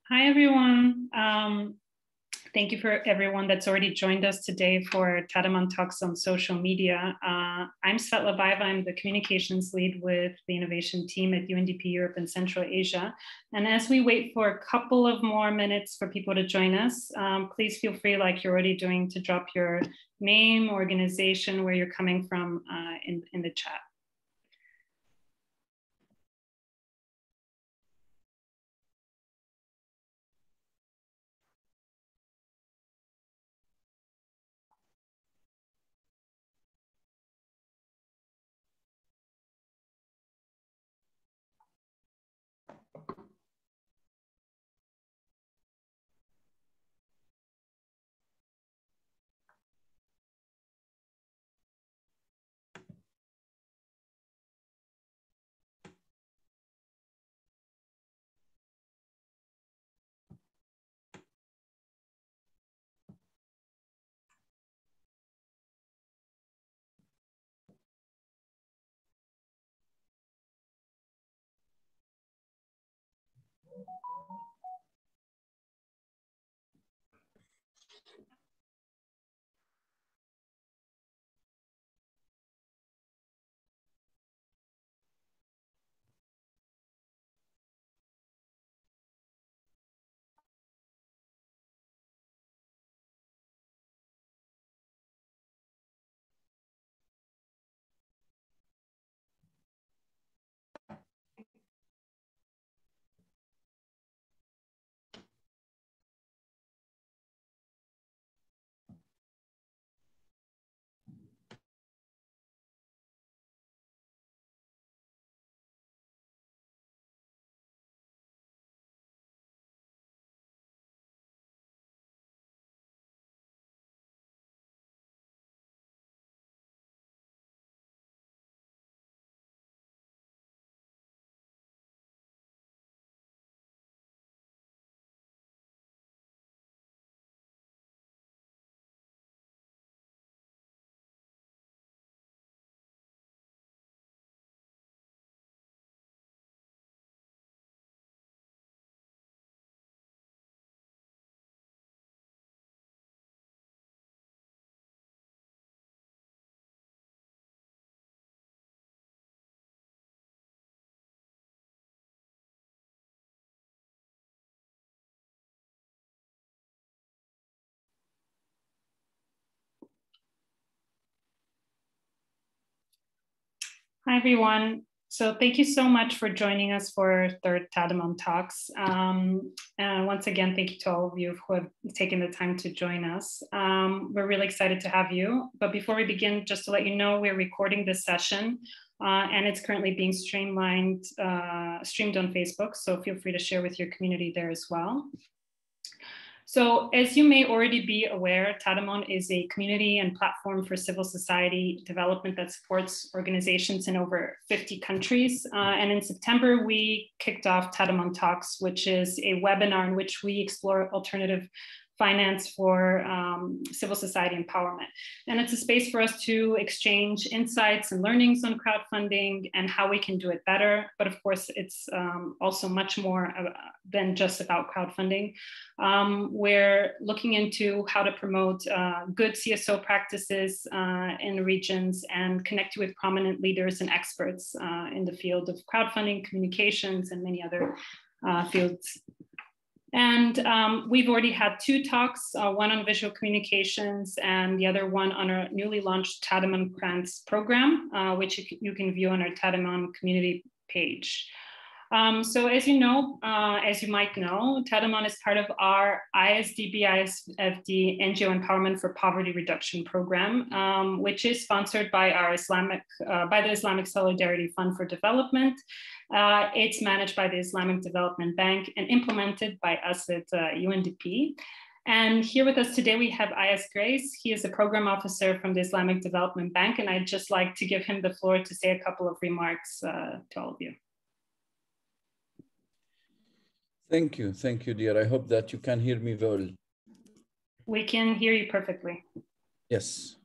Hi, everyone. Thank you for everyone that's already joined us today for Tadamon Talks on social media. I'm Svetla Baiva. I'm the communications lead with the innovation team at UNDP Europe and Central Asia. And as we wait for a couple of more minutes for people to join us, please feel free, like you're already doing, to drop your name, organization, where you're coming from in the chat. Hi, everyone. So thank you so much for joining us for our third Tadamon Talks. Once again, thank you to all of you who have taken the time to join us. We're really excited to have you. But before we begin, just to let you know, we're recording this session and it's currently being streamed on Facebook. So feel free to share with your community there as well. So as you may already be aware, Tadamon is a community and platform for civil society development that supports organizations in over 50 countries. And in September, we kicked off Tadamon Talks, which is a webinar in which we explore alternative finance for civil society empowerment. And it's a space for us to exchange insights and learnings on crowdfunding and how we can do it better. But of course, it's also much more than just about crowdfunding. We're looking into how to promote good CSO practices in regions and connect you with prominent leaders and experts in the field of crowdfunding, communications, and many other fields. And we've already had two talks, one on visual communications and the other one on our newly launched Tadamon Grants program, which you can view on our Tadamon community page. So as you know, as you might know, Tadamon is part of our ISDB-ISFD NGO Empowerment for Poverty Reduction program, which is sponsored by the Islamic Solidarity Fund for Development. It's managed by the Islamic Development Bank and implemented by us at UNDP. And here with us today, we have Ayaz Grace. He is a program officer from the Islamic Development Bank, and I'd just like to give him the floor to say a couple of remarks to all of you. Thank you, dear. I hope that you can hear me well. We can hear you perfectly. Yes.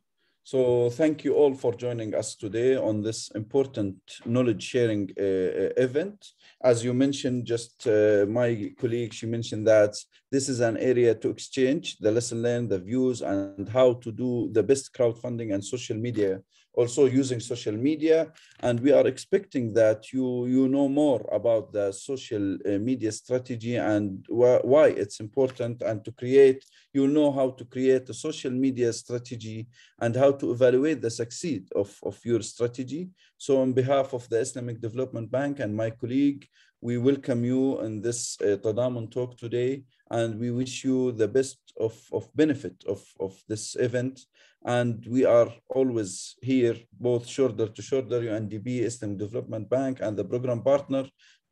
So thank you all for joining us today on this important knowledge sharing event. As you mentioned, just my colleague, she mentioned that this is an area to exchange the lesson learned, the views, and how to do the best crowdfunding and social media, also using social media. And we are expecting that you know more about the social media strategy and why it's important, and to create, you know how to create a social media strategy and how to evaluate the succeed of your strategy. So on behalf of the Islamic Development Bank and my colleague, we welcome you in this Tadamon talk today, and we wish you the best of benefit of this event. And we are always here, both shoulder to shoulder, UNDP, Islamic Development Bank, and the program partner,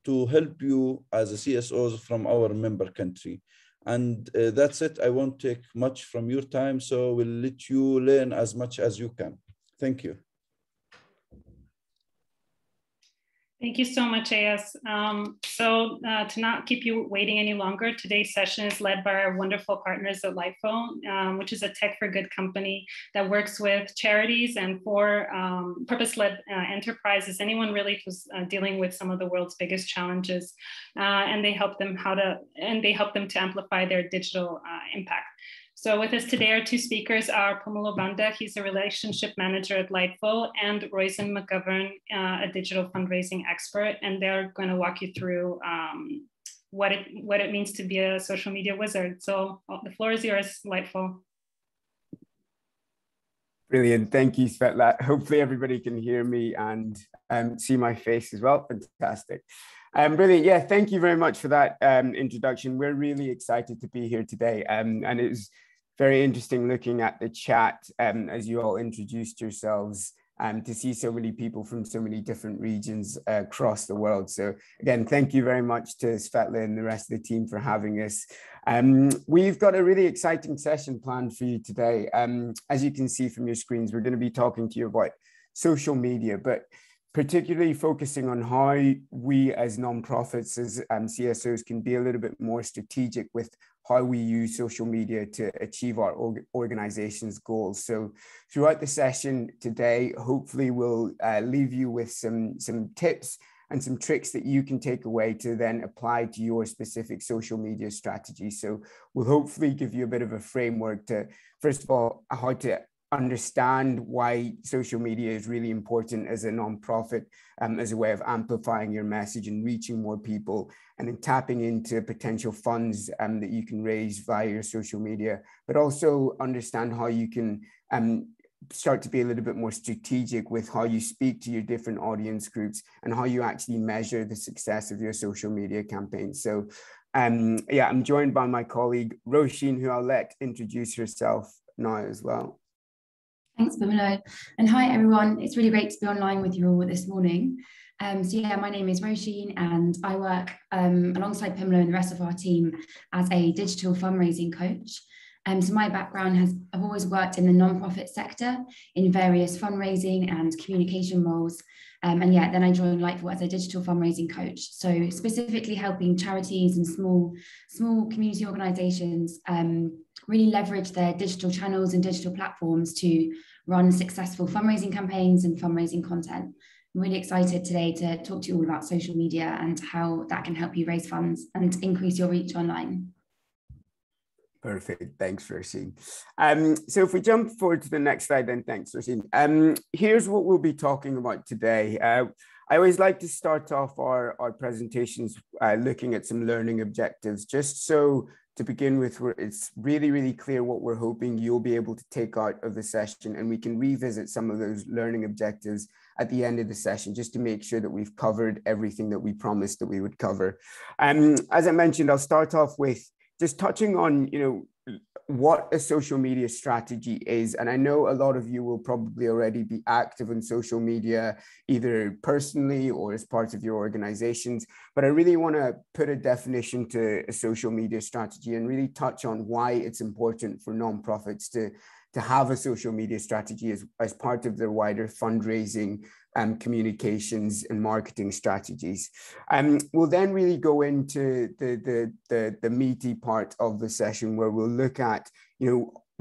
to help you as a CSOs from our member country. And that's it. I won't take much from your time, so we'll let you learn as much as you can. Thank you. Thank you so much, AS. To not keep you waiting any longer, today's session is led by our wonderful partners at Lightful, which is a tech for good company that works with charities and for purpose-led enterprises, anyone really who's dealing with some of the world's biggest challenges, and they help them to amplify their digital impact. So with us today, our two speakers are Pamulo Banda, he's a relationship manager at Lightful, and Roisin McGovern, a digital fundraising expert, and they're going to walk you through what it means to be a social media wizard. So the floor is yours, Lightful. Brilliant. Thank you, Svetla. Hopefully everybody can hear me and see my face as well. Fantastic. Brilliant. Yeah, thank you very much for that introduction. We're really excited to be here today. And it was very interesting looking at the chat as you all introduced yourselves, to see so many people from so many different regions across the world. So again, thank you very much to Svetla and the rest of the team for having us. We've got a really exciting session planned for you today. As you can see from your screens, we're going to be talking to you about social media, but particularly focusing on how we as nonprofits, as CSOs, can be a little bit more strategic with how we use social media to achieve our organization's goals. So throughout the session today, hopefully we'll leave you with some tips and some tricks that you can take away to then apply to your specific social media strategy. So we'll hopefully give you a bit of a framework to, first of all, how to understand why social media is really important as a nonprofit, as a way of amplifying your message and reaching more people, and then tapping into potential funds that you can raise via your social media, but also understand how you can start to be a little bit more strategic with how you speak to your different audience groups and how you actually measure the success of your social media campaign. So yeah, I'm joined by my colleague Roisin, who I'll let introduce herself now as well. Thanks, Pamulo. And hi, everyone. It's really great to be online with you all this morning. So yeah, my name is Roisin, and I work alongside Pamulo and the rest of our team as a digital fundraising coach. So my background I've always worked in the nonprofit sector in various fundraising and communication roles. And yeah, then I joined Lightful as a digital fundraising coach. So specifically helping charities and small community organizations really leverage their digital channels and digital platforms to run successful fundraising campaigns and fundraising content. I'm really excited today to talk to you all about social media and how that can help you raise funds and increase your reach online. Perfect. Thanks, Roisin. So if we jump forward to the next slide, then thanks, Roisin. Here's what we'll be talking about today. I always like to start off our presentations looking at some learning objectives, just so to begin with, it's really, really clear what we're hoping you'll be able to take out of the session, and we can revisit some of those learning objectives at the end of the session, just to make sure that we've covered everything that we promised that we would cover. As I mentioned, I'll start off with just touching on, what a social media strategy is. And I know a lot of you will probably already be active in social media, either personally or as part of your organizations. But I really want to put a definition to a social media strategy and really touch on why it's important for nonprofits to have a social media strategy as part of their wider fundraising communications and marketing strategies. We'll then really go into the meaty part of the session, where we'll look at,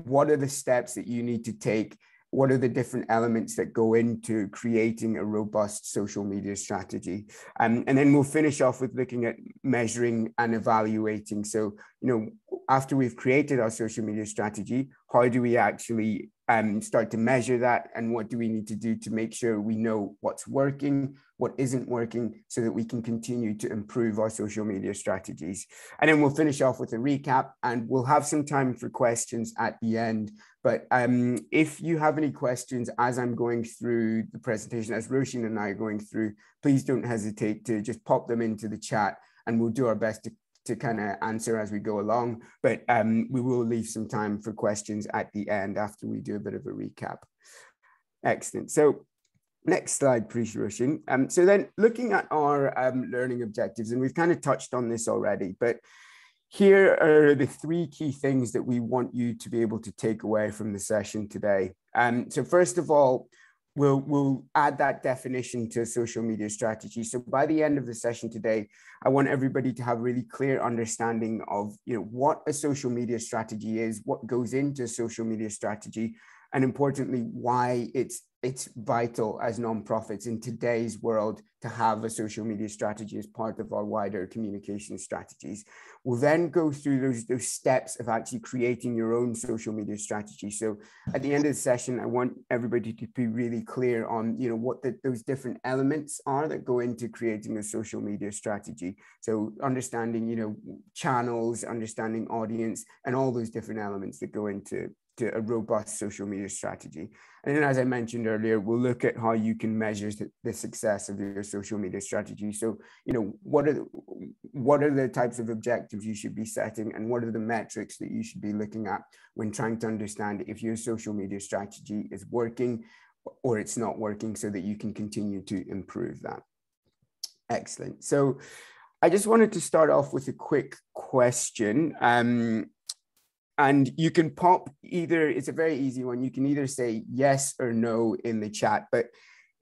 what are the steps that you need to take what are the different elements that go into creating a robust social media strategy? And then we'll finish off with looking at measuring and evaluating. So, after we've created our social media strategy, how do we actually start to measure that? And what do we need to do to make sure we know what's working, what isn't working, so that we can continue to improve our social media strategies? And then we'll finish off with a recap, and we'll have some time for questions at the end. But if you have any questions as I'm going through the presentation, as Roisin and I are going through, please don't hesitate to just pop them into the chat, and we'll do our best to kind of answer as we go along. But we will leave some time for questions at the end after we do a bit of a recap. Excellent. So next slide, please, Roisin. So then looking at our learning objectives, and we've kind of touched on this already, but here are the 3 key things that we want you to be able to take away from the session today. So first of all, we'll add that definition to social media strategy. So by the end of the session today, I want everybody to have really clear understanding of what a social media strategy is, what goes into a social media strategy, and importantly, why it's vital as nonprofits in today's world to have a social media strategy as part of our wider communication strategies. We'll then go through those steps of actually creating your own social media strategy. So at the end of the session, I want everybody to be really clear on what those different elements are that go into creating a social media strategy. So understanding channels, understanding audience, and all those different elements that go into a robust social media strategy. And then, as I mentioned earlier, we'll look at how you can measure the success of your social media strategy. So, what are the types of objectives you should be setting, and what are the metrics that you should be looking at when trying to understand if your social media strategy is working or it's not working, so that you can continue to improve that. Excellent. So I just wanted to start off with a quick question. And you can pop it's a very easy one. You can either say yes or no in the chat, but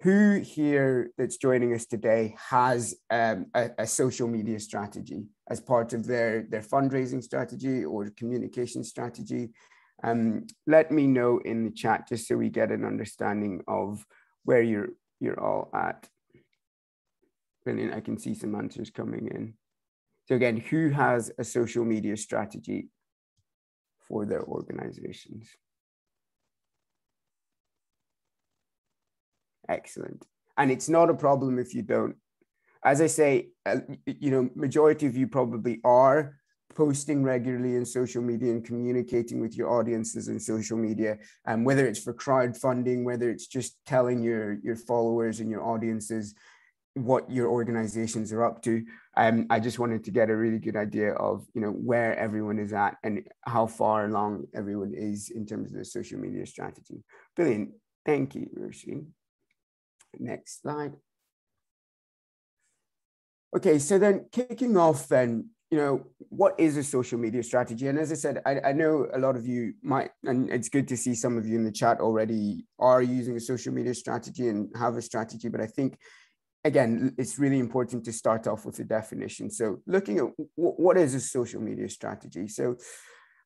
who here that's joining us today has a social media strategy as part of their fundraising strategy or communication strategy? Let me know in the chat just so we get an understanding of where you're all at. Brilliant, I can see some answers coming in. So again, who has a social media strategy for their organizations? Excellent. And it's not a problem if you don't. As I say, majority of you probably are posting regularly in social media and communicating with your audiences in social media, and whether it's for crowdfunding, whether it's just telling your followers and your audiences what your organizations are up to. I just wanted to get a really good idea of where everyone is at and how far along everyone is in terms of the social media strategy. Brilliant. Thank you, Roisin. Next slide. Okay, so then kicking off then, what is a social media strategy? And as I said, I know a lot of you might, and it's good to see some of you in the chat already are using a social media strategy and have a strategy, but I think again, it's really important to start off with a definition. So looking at what is a social media strategy? So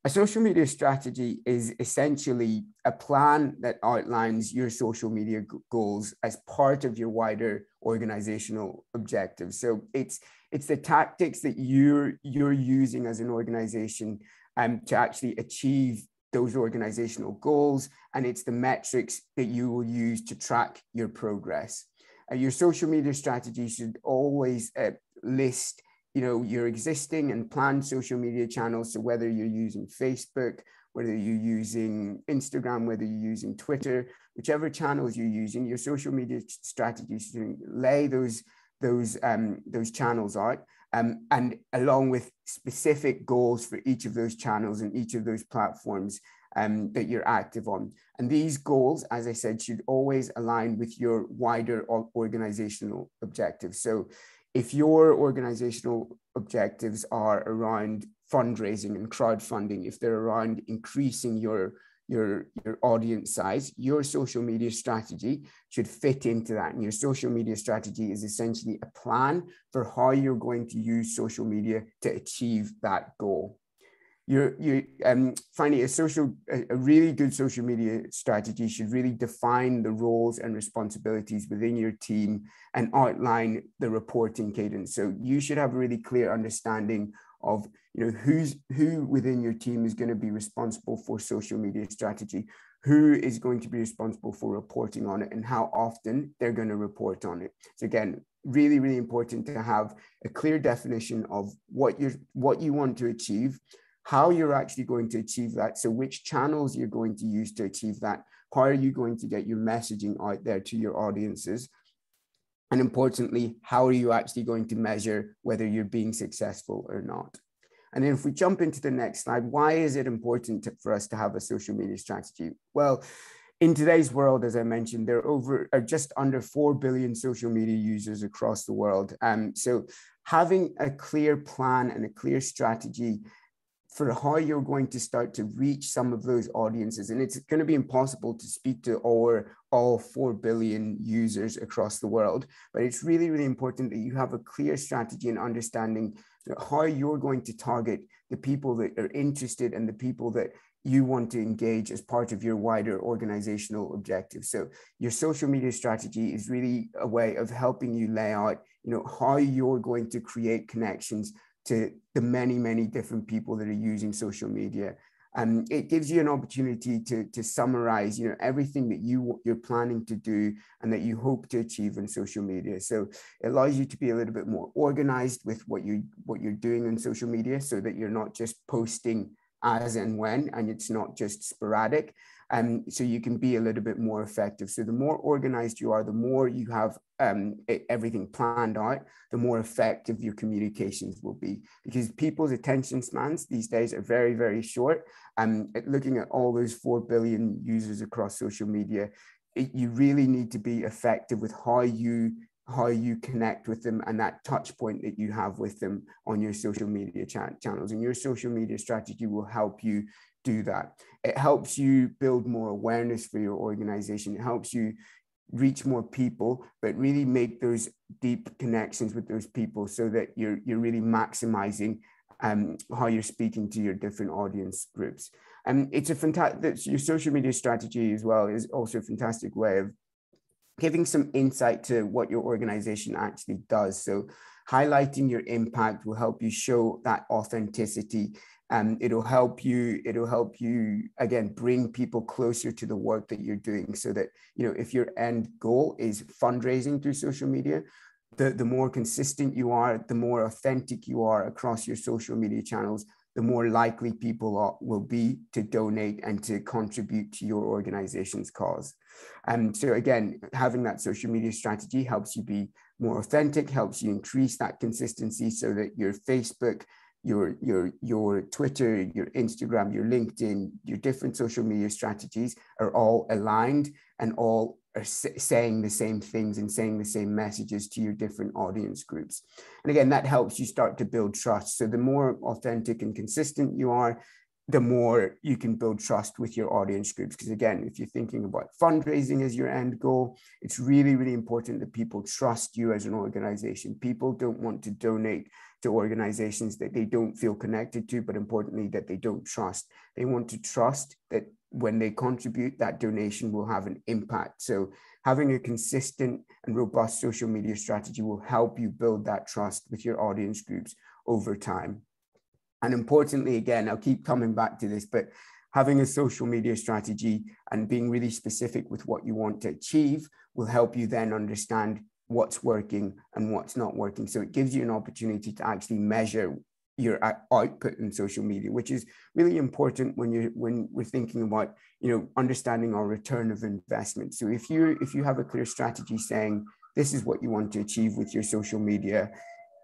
a social media strategy is essentially a plan that outlines your social media goals as part of your wider organizational objectives. So it's the tactics that you're using as an organization to actually achieve those organizational goals, and it's the metrics that you will use to track your progress. Your social media strategy should always list, your existing and planned social media channels. So whether you're using Facebook, whether you're using Instagram, whether you're using Twitter, whichever channels you're using, your social media strategy should lay those channels out, and along with specific goals for each of those channels and each of those platforms that you're active on. And these goals, as I said, should always align with your wider organizational objectives. So if your organizational objectives are around fundraising and crowdfunding, if they're around increasing your audience size, your social media strategy should fit into that. And your social media strategy is essentially a plan for how you're going to use social media to achieve that goal. finding a really good social media strategy should really define the roles and responsibilities within your team and outline the reporting cadence. So you should have a really clear understanding of, you know, who within your team is going to be responsible for social media strategy, who is going to be responsible for reporting on it, and how often they're going to report on it. So again, really, really important to have a clear definition of what you want to achieve, how you're actually going to achieve that. So which channels you're going to use to achieve that, how are you going to get your messaging out there to your audiences, and importantly, how are you actually going to measure whether you're being successful or not. And then if we jump into the next slide, why is it important for us to have a social media strategy? Well, in today's world, as I mentioned, there are just under 4 billion social media users across the world. So having a clear plan and a clear strategy for how you're going to start to reach some of those audiences. And it's going to be impossible to speak to all 4 billion users across the world, but it's really, really important that you have a clear strategy and understanding how you're going to target the people that are interested and the people that you want to engage as part of your wider organizational objective. So your social media strategy is really a way of helping you lay out, you know, how you're going to create connections to the many, many different people that are using social media. And it gives you an opportunity to summarize, you know, everything that you're planning to do and that you hope to achieve in social media. So it allows you to be a little bit more organized with what you're doing on social media, so that you're not just posting as and when, and it's not just sporadic. So you can be a little bit more effective. So the more organized you are, the more you have everything planned out, the more effective your communications will be, because people's attention spans these days are very, very short. Looking at all those 4 billion users across social media, you really need to be effective with how you connect with them and that touch point that you have with them on your social media channels. And your social media strategy will help you do that. It helps you build more awareness for your organization. It helps you reach more people, but really make those deep connections with those people, so that you're really maximizing how you're speaking to your different audience groups. And it's a fantastic, your social media strategy as well is also a fantastic way of giving some insight to what your organization actually does. So highlighting your impact will help you show that authenticity. It'll help you again bring people closer to the work that you're doing, so that, you know, if your end goal is fundraising through social media, the more consistent you are, the more authentic you are across your social media channels, the more likely people will be to donate and to contribute to your organization's cause. So again, having that social media strategy helps you be more authentic, helps you increase that consistency, so that your Facebook, your Twitter, your Instagram, your LinkedIn, your different social media strategies are all aligned and all are saying the same things and saying the same messages to your different audience groups. And again, that helps you start to build trust. So the more authentic and consistent you are, the more you can build trust with your audience groups. Because again, if you're thinking about fundraising as your end goal, it's really, really important that people trust you as an organization. People don't want to donate to organizations that they don't feel connected to, but importantly, that they don't trust. They want to trust that when they contribute, that donation will have an impact. So having a consistent and robust social media strategy will help you build that trust with your audience groups over time. And importantly, again, I'll keep coming back to this, but having a social media strategy and being really specific with what you want to achieve will help you then understand what's working and what's not working. So it gives you an opportunity to actually measure your output in social media, which is really important when we're thinking about, you know, understanding our return of investment. So if you have a clear strategy saying this is what you want to achieve with your social media,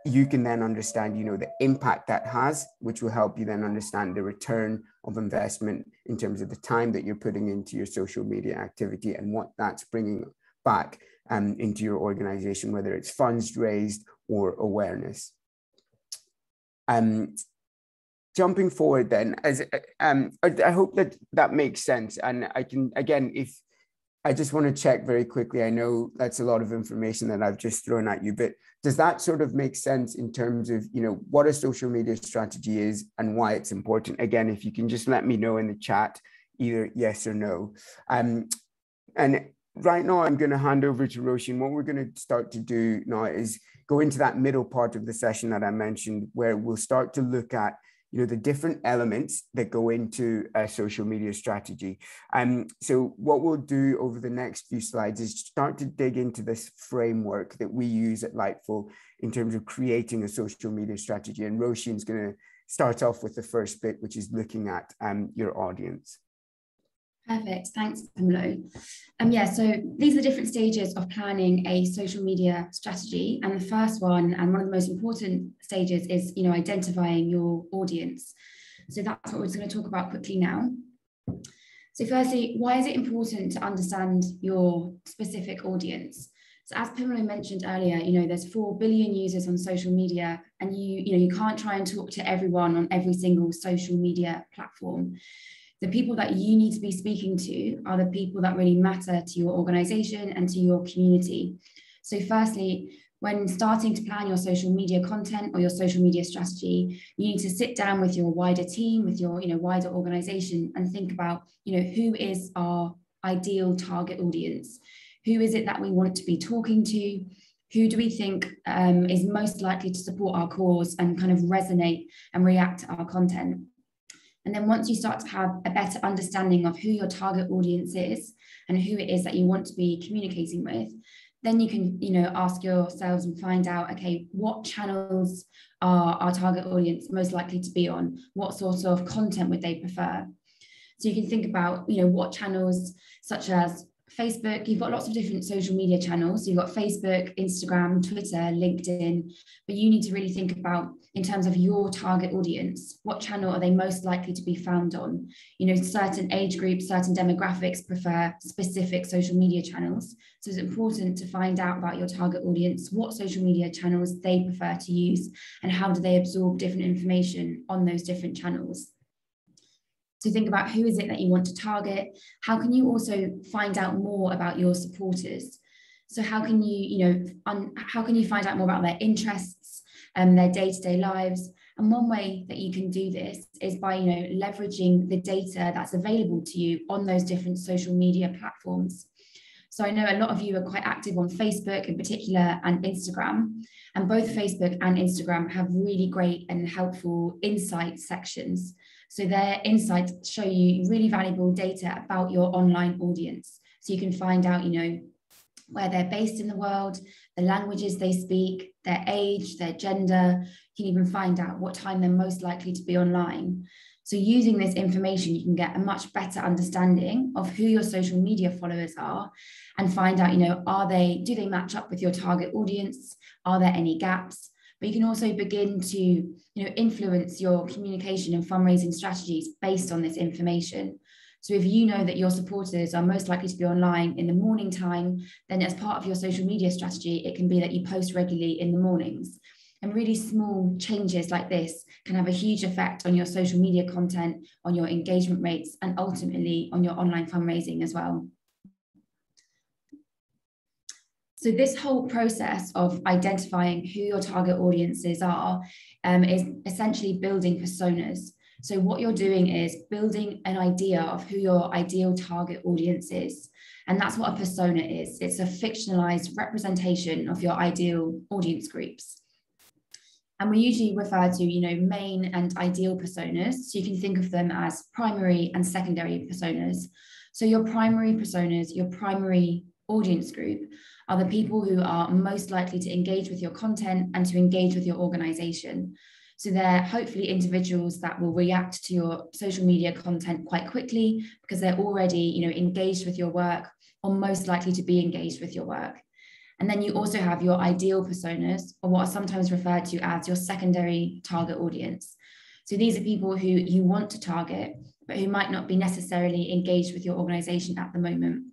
you can then understand, you know, the impact that has, which will help you then understand the return of investment in terms of the time that you're putting into your social media activity and what that's bringing back into your organization, whether it's funds raised or awareness. Jumping forward then, as I hope that makes sense. And I can, again, if I just want to check very quickly. I know that's a lot of information that I've just thrown at you, but does that sort of make sense in terms of, you know, what a social media strategy is and why it's important? Again, if you can just let me know in the chat, either yes or no. And right now I'm going to hand over to Roshin. What we're going to start to do now is go into that middle part of the session that I mentioned, where we'll start to look at, you know, the different elements that go into a social media strategy. So what we'll do over the next few slides is start to dig into this framework that we use at Lightful in terms of creating a social media strategy. And Roshin's going to start off with the first bit, which is looking at your audience. Perfect, thanks, Pamela. Yeah, so these are the different stages of planning a social media strategy. And the first one, and one of the most important stages, is, you know, identifying your audience. So that's what we're just going to talk about quickly now. So firstly, why is it important to understand your specific audience? So as Pamela mentioned earlier, you know, there's 4 billion users on social media, and you can't try and talk to everyone on every single social media platform. The people that you need to be speaking to are the people that really matter to your organization and to your community. So firstly, when starting to plan your social media content or your social media strategy, you need to sit down with your wider team, with your wider organization, and think about, who is our ideal target audience? Who is it that we want to be talking to? Who do we think is most likely to support our cause and kind of resonate and react to our content? And then once you start to have a better understanding of who your target audience is and who it is that you want to be communicating with, then you can, ask yourselves and find out, okay, what channels are our target audience most likely to be on? What sort of content would they prefer? So you can think about, what channels, such as Facebook. You've got lots of different social media channels. So you've got Facebook, Instagram, Twitter, LinkedIn, but you need to really think about, in terms of your target audience, what channel are they most likely to be found on? Certain age groups, certain demographics prefer specific social media channels. So it's important to find out about your target audience, what social media channels they prefer to use, and how do they absorb different information on those different channels. So think about who is it that you want to target. How can you also find out more about your supporters? So how can you, how can you find out more about their interests and their day-to-day lives? And one way that you can do this is by, leveraging the data that's available to you on those different social media platforms. So I know a lot of you are quite active on Facebook in particular and Instagram, and both Facebook and Instagram have really great and helpful insight sections. So their insights show you really valuable data about your online audience. So you can find out, where they're based in the world, the languages they speak, their age, their gender. You can even find out what time they're most likely to be online. So using this information, you can get a much better understanding of who your social media followers are and find out, do they match up with your target audience? Are there any gaps? But you can also begin to, influence your communication and fundraising strategies based on this information. So if you know that your supporters are most likely to be online in the morning time, then as part of your social media strategy, it can be that you post regularly in the mornings. And really small changes like this can have a huge effect on your social media content, on your engagement rates, and ultimately on your online fundraising as well. So this whole process of identifying who your target audiences are is essentially building personas. So what you're doing is building an idea of who your ideal target audience is. And that's what a persona is. It's a fictionalized representation of your ideal audience groups. And we usually refer to, main and ideal personas. So you can think of them as primary and secondary personas. So your primary personas, your primary audience group, are the people who are most likely to engage with your content and to engage with your organization. So they're hopefully individuals that will react to your social media content quite quickly because they're already, engaged with your work or most likely to be engaged with your work. And then you also have your ideal personas, or what are sometimes referred to as your secondary target audience. So these are people who you want to target, but who might not be necessarily engaged with your organization at the moment.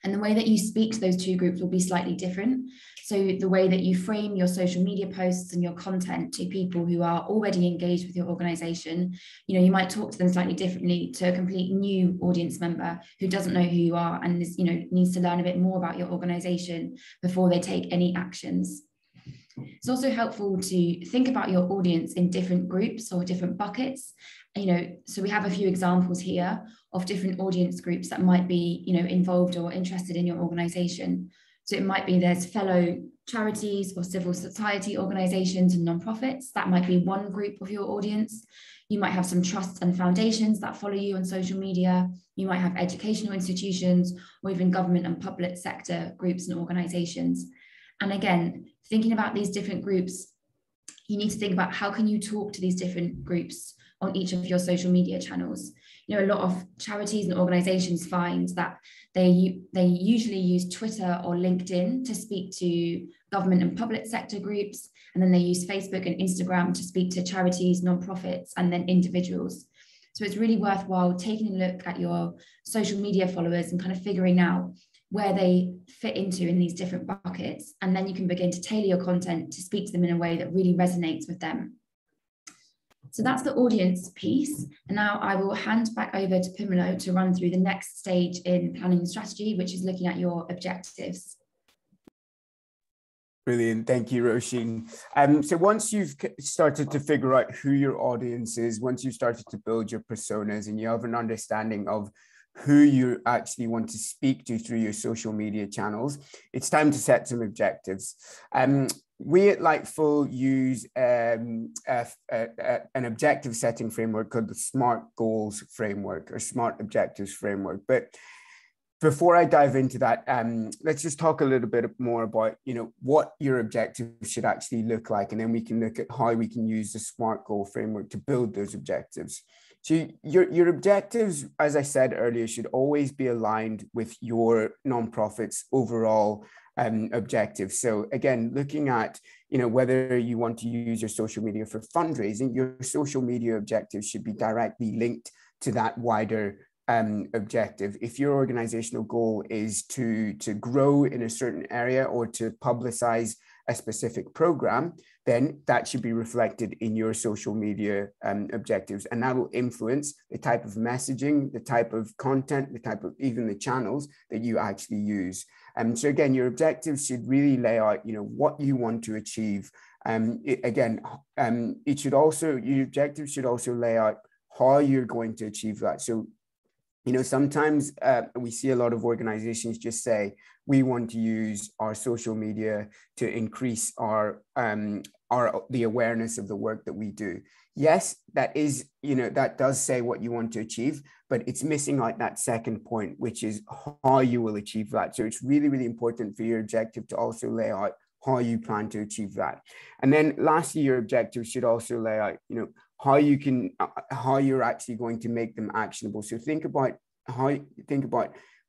And the way that you speak to those two groups will be slightly different. So the way that you frame your social media posts and your content to people who are already engaged with your organization, you might talk to them slightly differently to a complete new audience member who doesn't know who you are and is, needs to learn a bit more about your organization before they take any actions. It's also helpful to think about your audience in different groups or different buckets. So we have a few examples here of different audience groups that might be, involved or interested in your organization. So it might be there's fellow charities or civil society organizations and nonprofits. That might be one group of your audience. You might have some trusts and foundations that follow you on social media. You might have educational institutions or even government and public sector groups and organizations. And again, thinking about these different groups, you need to think about how can you talk to these different groups on each of your social media channels. A lot of charities and organizations find that they usually use Twitter or LinkedIn to speak to government and public sector groups, and then they use Facebook and Instagram to speak to charities, nonprofits, and then individuals. So it's really worthwhile taking a look at your social media followers and kind of figuring out where they fit into in these different buckets. And then you can begin to tailor your content to speak to them in a way that really resonates with them. So that's the audience piece. And now I will hand back over to Pumelo to run through the next stage in planning and strategy, which is looking at your objectives. Brilliant. Thank you, Roisin. So once you've started to figure out who your audience is, once you've started to build your personas and you have an understanding of who you actually want to speak to through your social media channels, it's time to set some objectives. We at Lightful use an objective setting framework called the SMART Goals Framework or SMART Objectives Framework. But before I dive into that, let's just talk a little bit more about, what your objectives should actually look like. And then we can look at how we can use the SMART Goal Framework to build those objectives. So your objectives, as I said earlier, should always be aligned with your nonprofit's overall objectives. So again, looking at, whether you want to use your social media for fundraising, your social media objectives should be directly linked to that wider objective. If your organizational goal is to grow in a certain area or to publicize a specific program, then that should be reflected in your social media objectives. And that will influence the type of messaging, the type of content, the type of even the channels that you actually use. So again, your objectives should really lay out, what you want to achieve. Your objectives should also lay out how you're going to achieve that. So sometimes we see a lot of organizations just say, we want to use our social media to increase the awareness of the work that we do. Yes, that is, that does say what you want to achieve, but it's missing out that second point, which is how you will achieve that. So it's really, really important for your objective to also lay out how you plan to achieve that. And then lastly, your objectives should also lay out, how you're actually going to make them actionable. So think about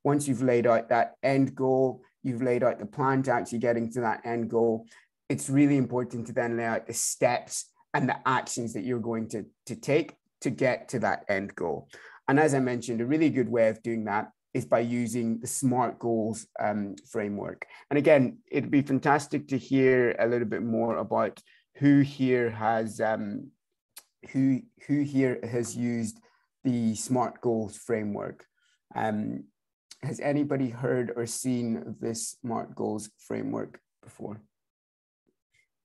once you've laid out that end goal, you've laid out the plan to actually getting to that end goal. It's really important to then lay out the steps and the actions that you're going to take to get to that end goal. And as I mentioned, a really good way of doing that is by using the SMART Goals framework. And again, it'd be fantastic to hear a little bit more about who here has used the SMART Goals framework. Has anybody heard or seen this SMART Goals framework before?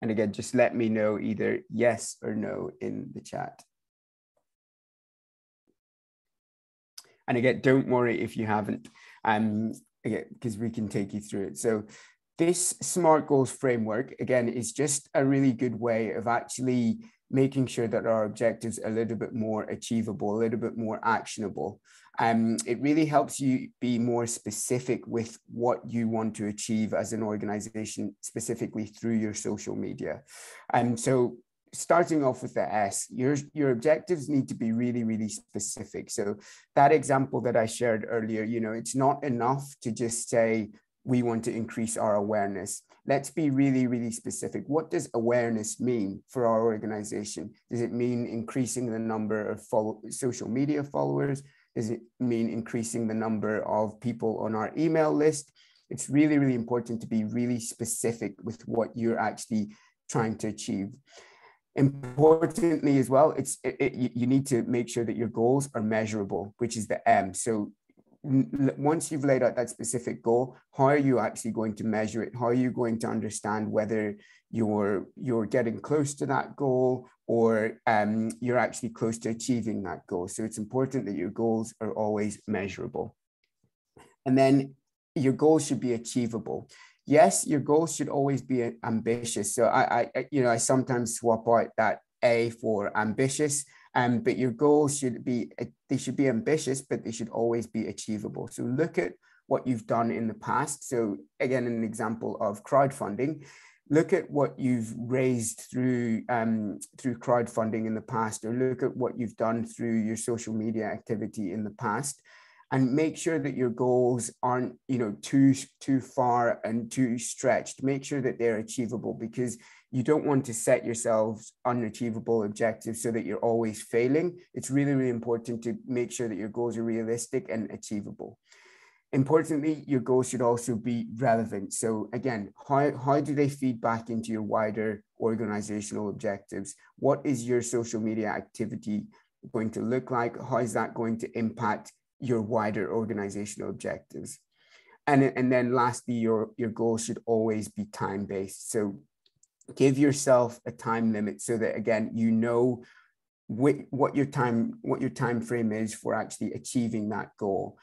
And again, just let me know either yes or no in the chat. And again, don't worry if you haven't, because we can take you through it. So this SMART Goals framework, again, is just a really good way of actually making sure that our objectives are a little bit more achievable, a little bit more actionable. It really helps you be more specific with what you want to achieve as an organization, specifically through your social media. So starting off with the S, your objectives need to be really, really specific. So that example that I shared earlier, it's not enough to just say, we want to increase our awareness. Let's be really, really specific. What does awareness mean for our organization? Does it mean increasing the number of social media followers? Does it mean increasing the number of people on our email list? it's really, really important to be really specific with what you're actually trying to achieve. Importantly as well, you need to make sure that your goals are measurable, which is the M. So once you've laid out that specific goal, how are you actually going to measure it? How are you going to understand whether you're getting close to that goal, or you're actually close to achieving that goal? So it's important that your goals are always measurable. And then your goals should be achievable. Yes, your goals should always be ambitious. So I sometimes swap out that A for ambitious, but your goals should be ambitious, but they should always be achievable. So look at what you've done in the past. So again, an example of crowdfunding, look at what you've raised through crowdfunding in the past, or look at what you've done through your social media activity in the past, and make sure that your goals aren't, too far and too stretched. Make sure that they're achievable, because you don't want to set yourselves unachievable objectives so that you're always failing. It's really, really important to make sure that your goals are realistic and achievable. Importantly, your goals should also be relevant. So again, how do they feed back into your wider organizational objectives? What is your social media activity going to look like? How is that going to impact your wider organizational objectives? And then lastly, your goals should always be time-based. So give yourself a time limit, so that again, what your time frame is for actually achieving that goal.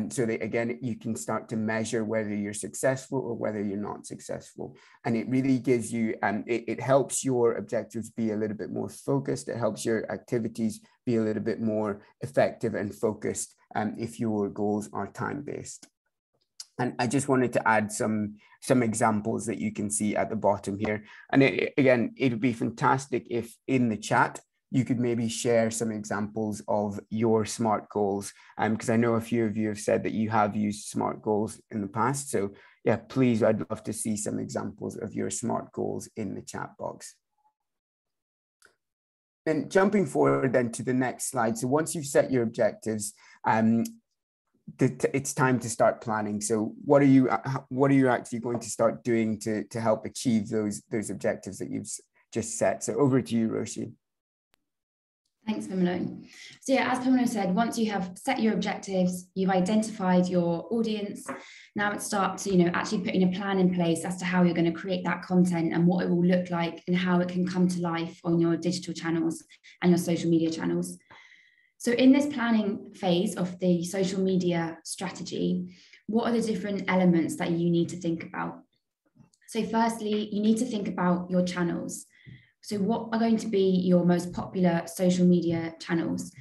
So that again, you can start to measure whether you're successful or whether you're not successful. And it really gives you, it helps your objectives be a little bit more focused. It helps your activities be a little bit more effective and focused if your goals are time-based. And I just wanted to add some examples that you can see at the bottom here. And again, it would be fantastic if in the chat, you could maybe share some examples of your SMART goals, because I know a few of you have said that you have used SMART goals in the past. So yeah, please, I'd love to see some examples of your SMART goals in the chat box. Then jumping forward then to the next slide. So once you've set your objectives, it's time to start planning. So what are you actually going to start doing to help achieve those objectives that you've just set? So over to you, Roshi. Thanks, Pamela. So yeah, as Pamela said, once you have set your objectives, you've identified your audience, now it's start to, actually putting a plan in place as to how you're going to create that content and what it will look like and how it can come to life on your digital channels and your social media channels. So in this planning phase of the social media strategy, what are the different elements that you need to think about? So firstly, you need to think about your channels. So what are going to be your most popular social media channels?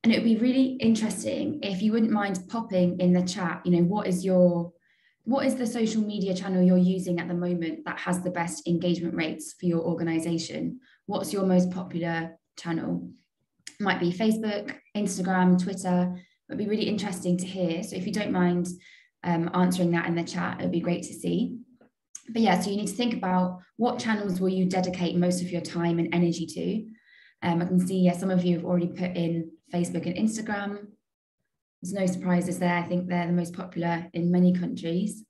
And it would be really interesting if you wouldn't mind popping in the chat, what is the social media channel you're using at the moment that has the best engagement rates for your organization? What's your most popular channel? It might be Facebook, Instagram, Twitter. It would be really interesting to hear. So if you don't mind answering that in the chat, it would be great to see. But yeah, so you need to think about what channels will you dedicate most of your time and energy to. I can see, some of you have already put in Facebook and Instagram. There's no surprises there. I think they're the most popular in many countries.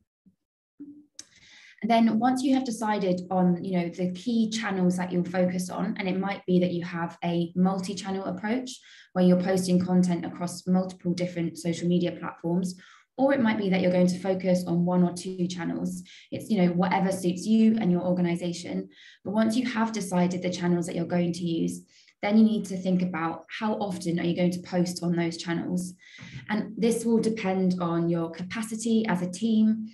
And then once you have decided on, the key channels that you'll focus on, and it might be that you have a multi-channel approach where you're posting content across multiple different social media platforms, or it might be that you're going to focus on one or two channels. It's, whatever suits you and your organization. But once you have decided the channels that you're going to use, then you need to think about how often are you going to post on those channels. And this will depend on your capacity as a team.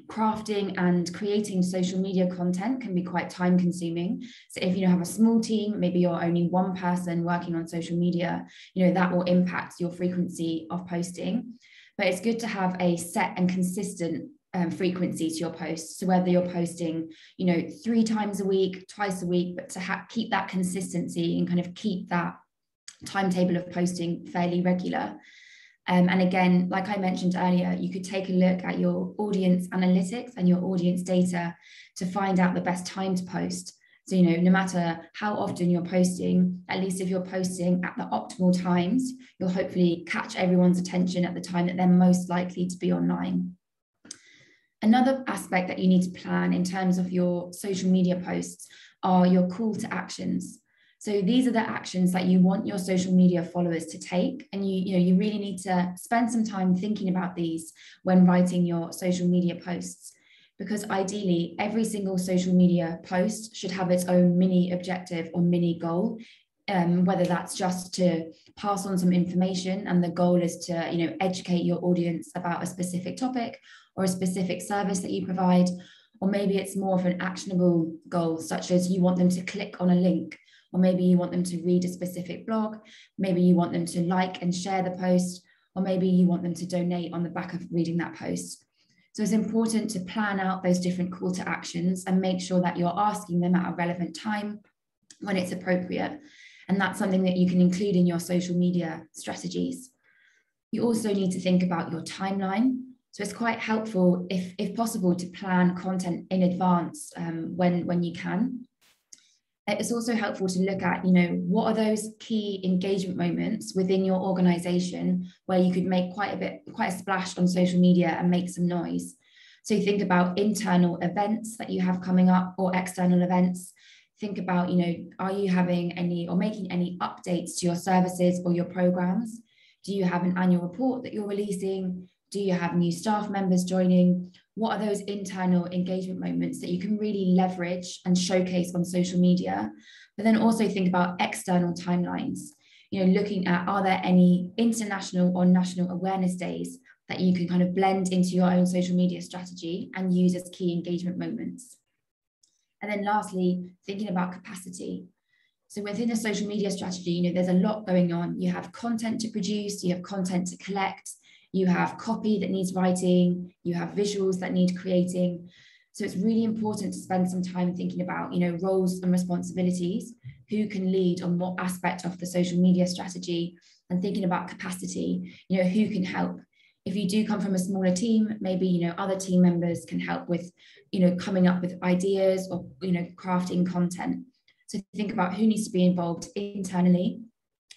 Crafting and creating social media content can be quite time consuming. So if you have a small team, maybe you're only one person working on social media, that will impact your frequency of posting. But it's good to have a set and consistent frequency to your posts. So whether you're posting, 3 times a week, twice a week, but to keep that consistency and kind of keep that timetable of posting fairly regular. And again, like I mentioned earlier, you could take a look at your audience analytics and your audience data to find out the best time to post. So, no matter how often you're posting, at least if you're posting at the optimal times, you'll hopefully catch everyone's attention at the time that they're most likely to be online. Another aspect that you need to plan in terms of your social media posts are your call to actions. So these are the actions that you want your social media followers to take. And you really need to spend some time thinking about these when writing your social media posts, because ideally every single social media post should have its own mini objective or mini goal, whether that's just to pass on some information and the goal is to educate your audience about a specific topic or a specific service that you provide, or maybe it's more of an actionable goal, such as you want them to click on a link, or maybe you want them to read a specific blog, maybe you want them to like and share the post, or maybe you want them to donate on the back of reading that post. So it's important to plan out those different call to actions and make sure that you're asking them at a relevant time when it's appropriate. And that's something that you can include in your social media strategies. You also need to think about your timeline. So it's quite helpful, if possible, to plan content in advance when you can. It's also helpful to look at, what are those key engagement moments within your organization where you could make quite a splash on social media and make some noise. So think about internal events that you have coming up or external events. Think about, are you having any or making any updates to your services or your programs? Do you have an annual report that you're releasing? Do you have new staff members joining? What are those internal engagement moments that you can really leverage and showcase on social media? But then also think about external timelines, looking at, are there any international or national awareness days that you can kind of blend into your own social media strategy and use as key engagement moments? And then lastly, thinking about capacity. So within a social media strategy, there's a lot going on. You have content to produce, you have content to collect, you have copy that needs writing, you have visuals that need creating. So it's really important to spend some time thinking about, roles and responsibilities, who can lead on what aspect of the social media strategy, and thinking about capacity, who can help. If you do come from a smaller team, maybe, other team members can help with, coming up with ideas or, crafting content. So think about who needs to be involved internally,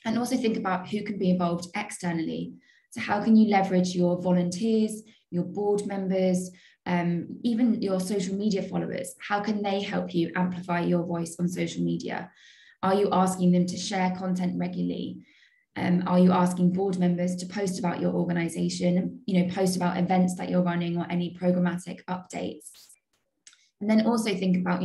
and also think about who can be involved externally. So how can you leverage your volunteers, your board members, even your social media followers? How can they help you amplify your voice on social media? Are you asking them to share content regularly? Are you asking board members to post about your organization, post about events that you're running or any programmatic updates? And then also think about,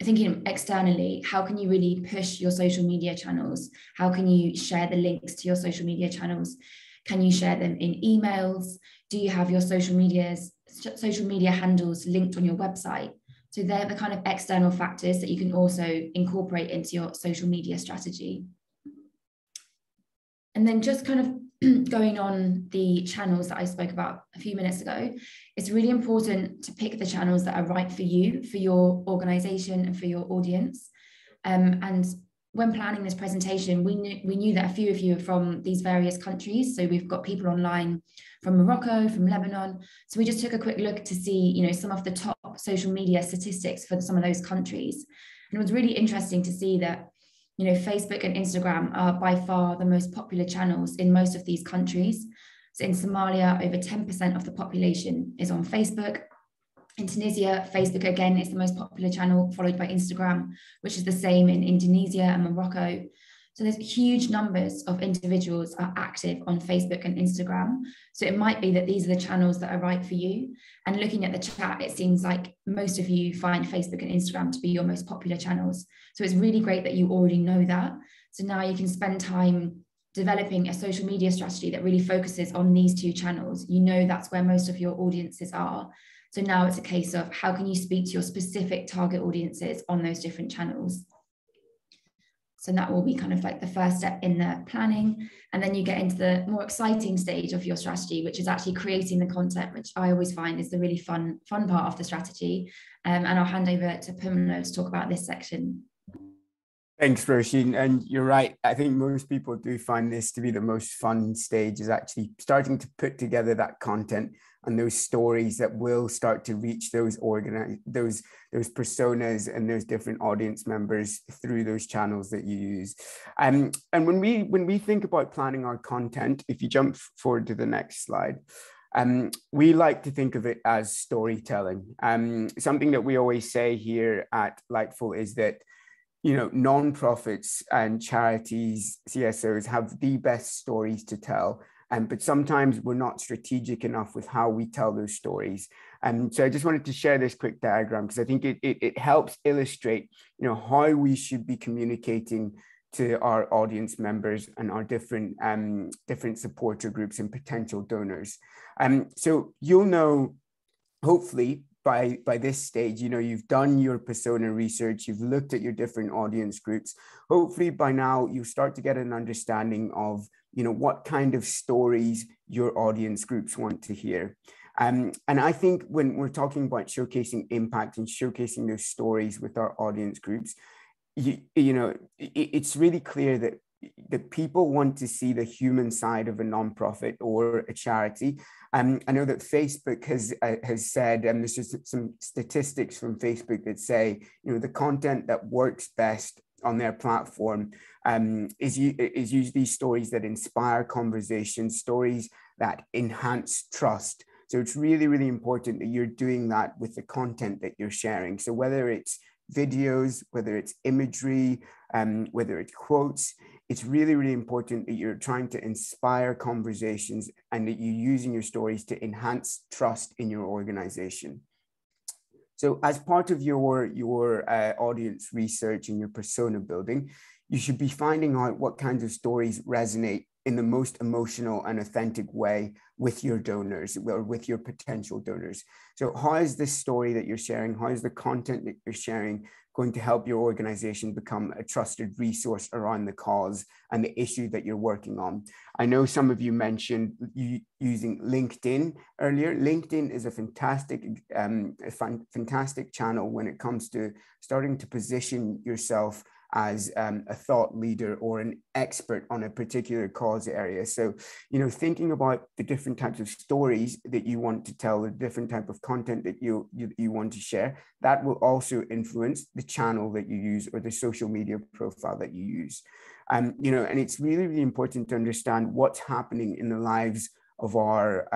thinking externally, how can you really push your social media channels? How can you share the links to your social media channels? Can you share them in emails? Do you have your social media handles linked on your website? So they're the kind of external factors that you can also incorporate into your social media strategy. And then just kind of going on the channels that I spoke about a few minutes ago, it's really important to pick the channels that are right for you, for your organization and for your audience. And when planning this presentation, we knew that a few of you are from these various countries. So we've got people online from Morocco, from Lebanon. So we just took a quick look to see, some of the top social media statistics for some of those countries. And it was really interesting to see that, Facebook and Instagram are by far the most popular channels in most of these countries. So in Somalia, over 10% of the population is on Facebook. In Tunisia, Facebook again is the most popular channel, followed by Instagram, which is the same in Indonesia and Morocco. So there's huge numbers of individuals are active on Facebook and Instagram. So it might be that these are the channels that are right for you. And looking at the chat, it seems like most of you find Facebook and Instagram to be your most popular channels. So it's really great that you already know that. So now you can spend time developing a social media strategy that really focuses on these two channels. That's where most of your audiences are. So now it's a case of how can you speak to your specific target audiences on those different channels. So that will be kind of like the first step in the planning. And then you get into the more exciting stage of your strategy, which is actually creating the content, which I always find is the really fun part of the strategy. And I'll hand over to Pumlo to talk about this section. Thanks, Roisin. And you're right. I think most people do find this to be the most fun stage, is actually starting to put together that content and those stories that will start to reach those personas and those different audience members through those channels that you use. And when we think about planning our content, if you jump forward to the next slide, We like to think of it as storytelling. Something that we always say here at Lightful is that, you know, nonprofits and charities, CSOs, have the best stories to tell. But sometimes we're not strategic enough with how we tell those stories. So I just wanted to share this quick diagram because I think it helps illustrate, you know, how we should be communicating to our audience members and our different supporter groups and potential donors. So you'll know, hopefully, by this stage, you know, you've done your persona research, you've looked at your different audience groups. Hopefully by now you start to get an understanding of, you know, what kind of stories your audience groups want to hear. And I think when we're talking about showcasing impact and showcasing those stories with our audience groups, you know, it's really clear that people want to see the human side of a nonprofit or a charity. I know that Facebook has said, and there's just some statistics from Facebook that say, you know, the content that works best on their platform is usually stories that inspire conversations, stories that enhance trust. So it's really, really important that you're doing that with the content that you're sharing. So whether it's videos, whether it's imagery, whether it's quotes, it's really, really important that you're trying to inspire conversations and that you're using your stories to enhance trust in your organization. So as part of your audience research and your persona building, you should be finding out what kinds of stories resonate in the most emotional and authentic way with your donors or with your potential donors. So how is this story that you're sharing, how is the content that you're sharing going to help your organization become a trusted resource around the cause and the issue that you're working on? I know some of you mentioned using LinkedIn earlier. LinkedIn is a fantastic channel when it comes to starting to position yourself as a thought leader or an expert on a particular cause area. So, you know, thinking about the different types of stories that you want to tell, the different type of content that you want to share, that will also influence the channel that you use or the social media profile that you use. You know, and it's really, really important to understand what's happening in the lives of our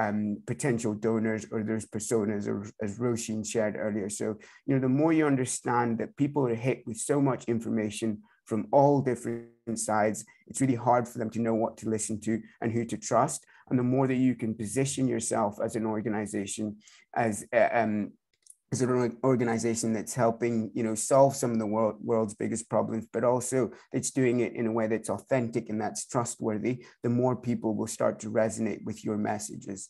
potential donors or those personas, or as Roisin shared earlier. So, you know, the more you understand that people are hit with so much information from all different sides, it's really hard for them to know what to listen to and who to trust. And the more that you can position yourself as an organization, as an organization that's helping, you know, solve some of the world's biggest problems, but also that's doing it in a way that's authentic and that's trustworthy, the more people will start to resonate with your messages.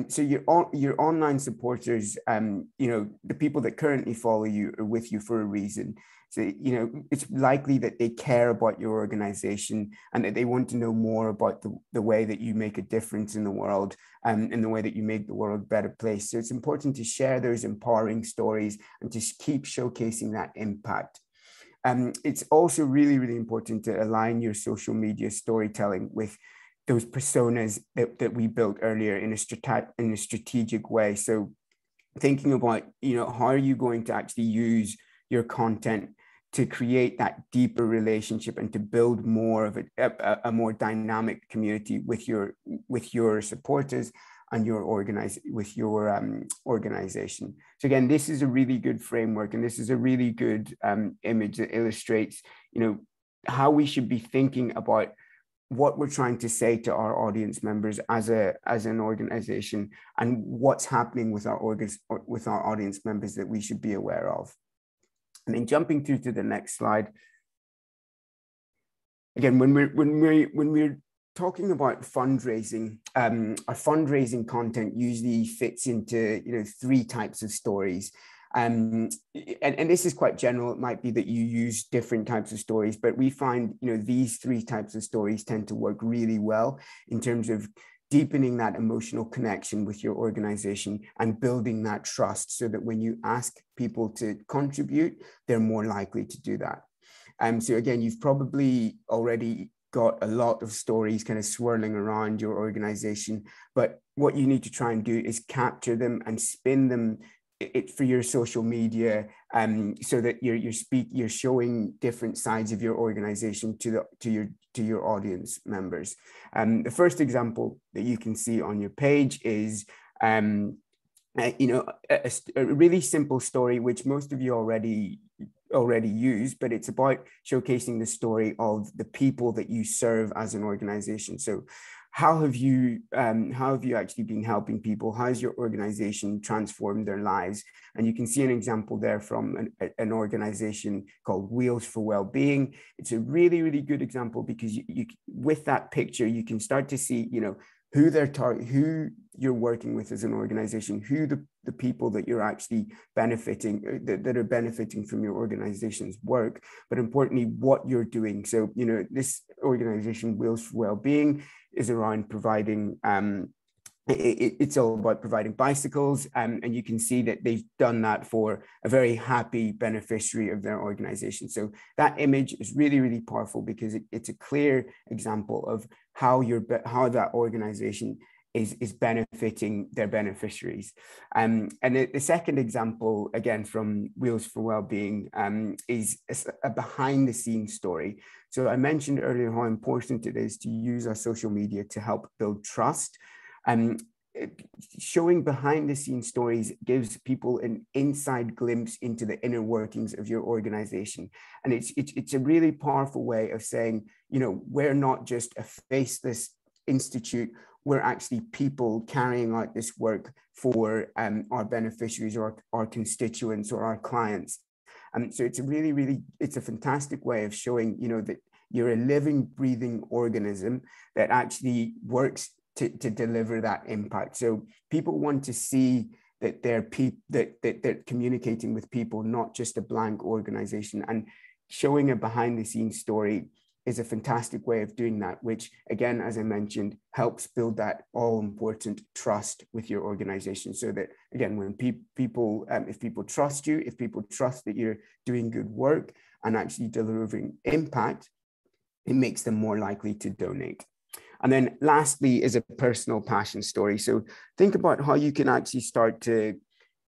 So your online supporters, you know, the people that currently follow you are with you for a reason. So, you know, it's likely that they care about your organization and that they want to know more about the way that you make a difference in the world and the way that you make the world a better place. So it's important to share those empowering stories and to keep showcasing that impact. It's also really, really important to align your social media storytelling with those personas that we built earlier in a strategic way. So thinking about, you know, how are you going to actually use your content to create that deeper relationship and to build more of a more dynamic community with your supporters and your organization. So again, this is a really good framework, and this is a really good image that illustrates, you know, how we should be thinking about what we're trying to say to our audience members as an organization, and what's happening with our audience members that we should be aware of. And then jumping through to the next slide. Again, when we're talking about fundraising, our fundraising content usually fits into, you know, 3 types of stories. And this is quite general. It might be that you use different types of stories, but we find, you know, these 3 types of stories tend to work really well in terms of deepening that emotional connection with your organization and building that trust, so that when you ask people to contribute, they're more likely to do that. So again, you've probably already got a lot of stories kind of swirling around your organization, but what you need to try and do is capture them and spin them it for your social media, so that you're showing different sides of your organization to your audience members. The first example that you can see on your page is a really simple story, which most of you already use, but it's about showcasing the story of the people that you serve as an organization. So how have you actually been helping people? How has your organization transformed their lives? And you can see an example there from an organization called Wheels for Wellbeing. It's a really, really good example because you with that picture, you can start to see, who who you're working with as an organization, who the people that you're actually benefiting, that are benefiting from your organization's work, but importantly, what you're doing. So, this organization, Wheels for Wellbeing, is around providing, it's all about providing bicycles, and you can see that they've done that for a very happy beneficiary of their organization. So that image is really, really powerful because it's a clear example of how that organization is benefiting their beneficiaries. And the second example, again, from Wheels for Wellbeing, is a behind the scenes story. So I mentioned earlier how important it is to use our social media to help build trust. Showing behind the scenes stories gives people an inside glimpse into the inner workings of your organization. And it's a really powerful way of saying, we're not just a faceless institute, we're actually people carrying out this work for our beneficiaries or our constituents or our clients. So it's a fantastic way of showing, that you're a living, breathing organism that actually works to deliver that impact. So people want to see that they're communicating with people, not just a blank organization. And showing a behind the scenes story is a fantastic way of doing that, which, again, as I mentioned, helps build that all important trust with your organization. So that, again, when people, if people trust you, if people trust that you're doing good work and actually delivering impact, it makes them more likely to donate. And then lastly is a personal passion story. So think about how you can actually start to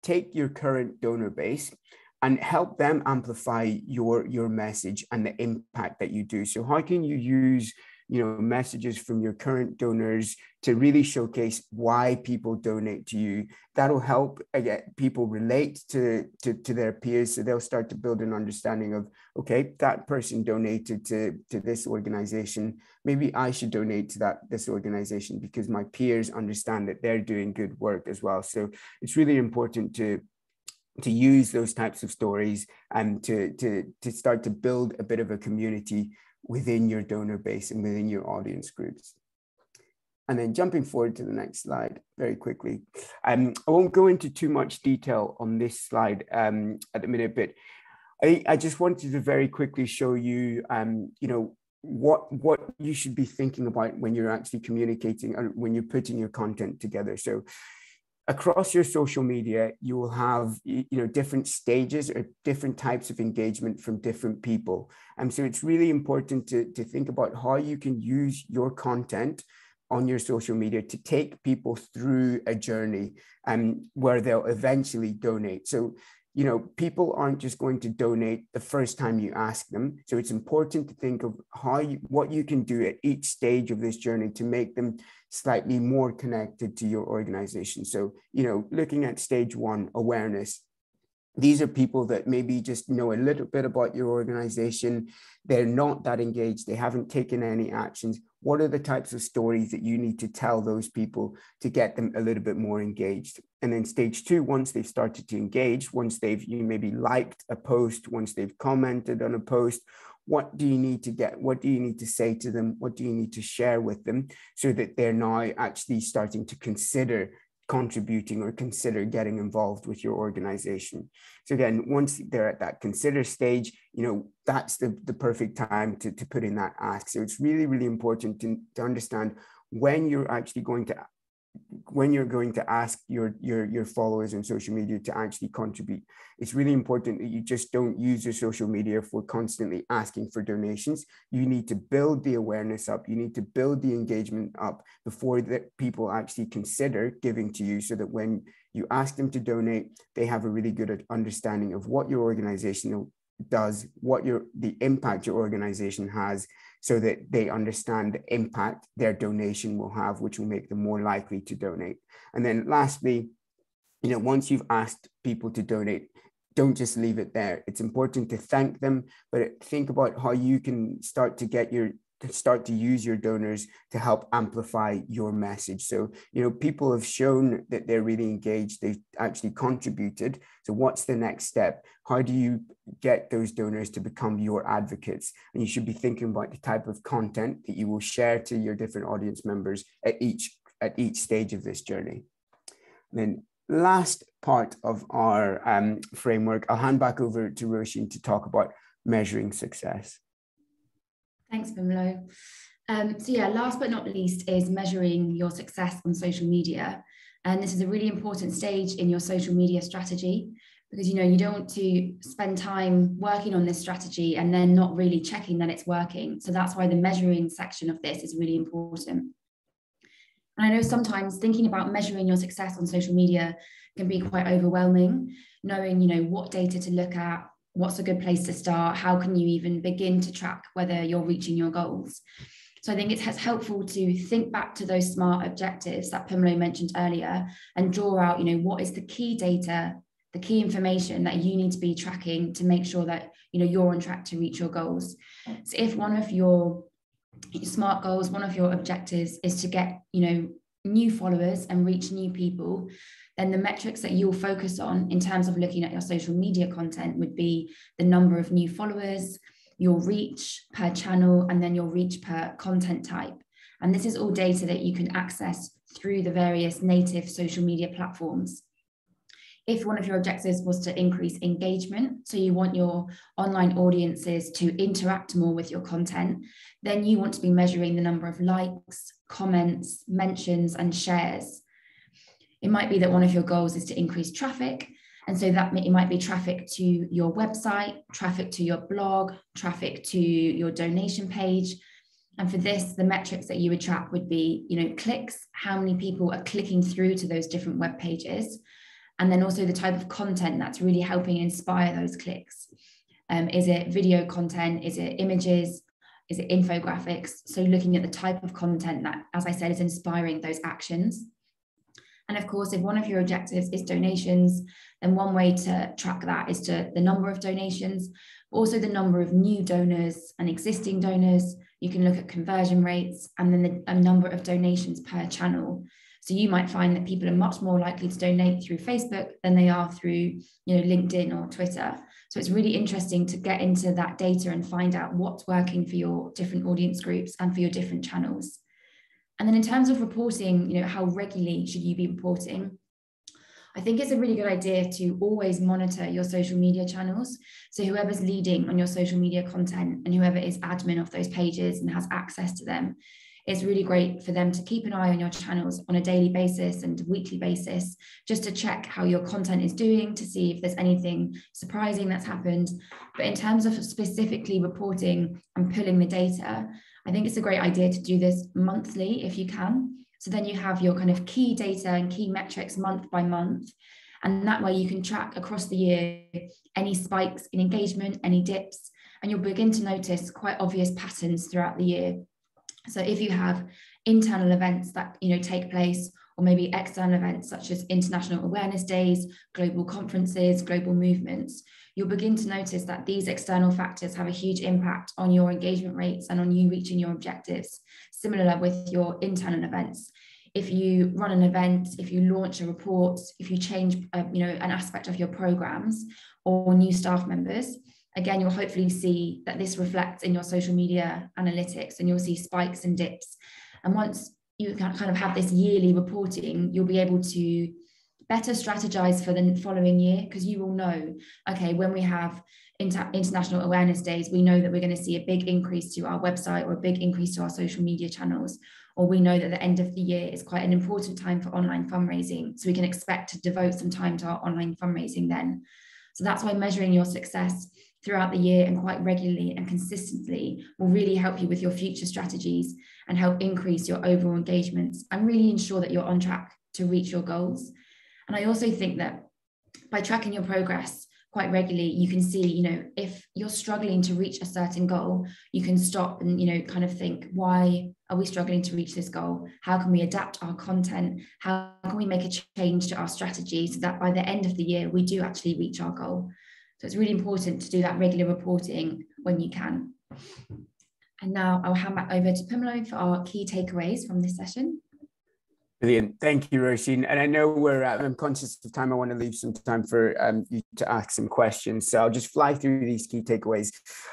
take your current donor base and help them amplify your message and the impact that you do. So how can you use messages from your current donors to really showcase why people donate to you? That'll help people relate to their peers, so they'll start to build an understanding of, okay, that person donated to this organization, maybe I should donate to this organization because my peers understand that they're doing good work as well. So it's really important to use those types of stories and to start to build a bit of a community within your donor base and within your audience groups. And then jumping forward to the next slide very quickly. I won't go into too much detail on this slide at the minute, but I just wanted to very quickly show you, what you should be thinking about when you're actually communicating or when you're putting your content together. So across your social media, you will have different stages or different types of engagement from different people. And so it's really important to think about how you can use your content on your social media to take people through a journey where they'll eventually donate. So, people aren't just going to donate the first time you ask them. So it's important to think of what you can do at each stage of this journey to make them slightly more connected to your organization. So, looking at stage one, awareness. These are people that maybe just know a little bit about your organization. They're not that engaged. They haven't taken any actions. What are the types of stories that you need to tell those people to get them a little bit more engaged? And then stage two, once they've started to engage, once they've maybe liked a post, once they've commented on a post, what do you need to get? What do you need to say to them? What do you need to share with them so that they're now actually starting to consider contributing or consider getting involved with your organization? So again, once they're at that consider stage, that's the perfect time to put in that ask. So it's really, really important to understand when you're going to ask your followers on social media to actually contribute. It's really important that you just don't use your social media for constantly asking for donations. You need to build the awareness up. You need to build the engagement up before that people actually consider giving to you, so that when You ask them to donate, they have a really good understanding of what your organization does, what the impact your organization has, so that they understand the impact their donation will have, which will make them more likely to donate. And then lastly, once you've asked people to donate, don't just leave it there. It's important to thank them, but think about how you can start to use your donors to help amplify your message. So, people have shown that they're really engaged. They've actually contributed. So what's the next step? How do you get those donors to become your advocates? And you should be thinking about the type of content that you will share to your different audience members at each stage of this journey. And then last part of our framework, I'll hand back over to Roisin to talk about measuring success. Thanks, Pamela. So yeah, last but not least is measuring your success on social media. And this is a really important stage in your social media strategy, because you don't want to spend time working on this strategy and then not really checking that it's working. So that's why the measuring section of this is really important. And I know sometimes thinking about measuring your success on social media can be quite overwhelming, knowing, what data to look at, what's a good place to start, how can you even begin to track whether you're reaching your goals. So I think it's helpful to think back to those SMART objectives that Pamela mentioned earlier and draw out, what is the key data, the key information that you need to be tracking to make sure that, you're on track to reach your goals. So if one of your SMART goals, one of your objectives is to get, new followers and reach new people, then the metrics that you'll focus on in terms of looking at your social media content would be the number of new followers, your reach per channel, and then your reach per content type. And this is all data that you can access through the various native social media platforms. If one of your objectives was to increase engagement, so you want your online audiences to interact more with your content, then you want to be measuring the number of likes, comments, mentions, and shares. It might be that one of your goals is to increase traffic. And so that it might be traffic to your website, traffic to your blog, traffic to your donation page. And for this, the metrics that you would track would be, clicks, how many people are clicking through to those different web pages. And then also the type of content that's really helping inspire those clicks. Is it video content? Is it images? Is it infographics? So looking at the type of content that, as I said, is inspiring those actions. And of course, if one of your objectives is donations, then one way to track that is to the number of donations, also the number of new donors and existing donors. You can look at conversion rates and then the number of donations per channel. So you might find that people are much more likely to donate through Facebook than they are through, LinkedIn or Twitter. So it's really interesting to get into that data and find out what's working for your different audience groups and for your different channels. And then in terms of reporting, how regularly should you be reporting? I think it's a really good idea to always monitor your social media channels. So whoever's leading on your social media content and whoever is admin of those pages and has access to them, it's really great for them to keep an eye on your channels on a daily basis and weekly basis, just to check how your content is doing, to see if there's anything surprising that's happened. But in terms of specifically reporting and pulling the data, I think it's a great idea to do this monthly if you can. So then you have your kind of key data and key metrics month by month. And that way you can track across the year any spikes in engagement, any dips, and you'll begin to notice quite obvious patterns throughout the year. So if you have internal events that take place, or maybe external events such as international awareness days, global conferences, global movements, you'll begin to notice that these external factors have a huge impact on your engagement rates and on you reaching your objectives. Similar with your internal events. If you run an event, if you launch a report, if you change an aspect of your programs or new staff members, again, you'll hopefully see that this reflects in your social media analytics and you'll see spikes and dips. And once you kind of have this yearly reporting, you'll be able to better strategize for the following year, because you will know, okay, when we have international awareness days, we know that we're going to see a big increase to our website or a big increase to our social media channels, or we know that the end of the year is quite an important time for online fundraising. So we can expect to devote some time to our online fundraising then. So that's why measuring your success throughout the year and quite regularly and consistently will really help you with your future strategies and help increase your overall engagements and really ensure that you're on track to reach your goals. And I also think that by tracking your progress quite regularly, you can see, you know, if you're struggling to reach a certain goal, you can stop and, you know, kind of think, why are we struggling to reach this goal? How can we adapt our content? How can we make a change to our strategy so that by the end of the year, we do actually reach our goal? So it's really important to do that regular reporting when you can. And now I'll hand back over to Pamela for our key takeaways from this session. Brilliant. Thank you, Roisin. And I know I'm conscious of time. I want to leave some time for you to ask some questions. So I'll just fly through these key takeaways.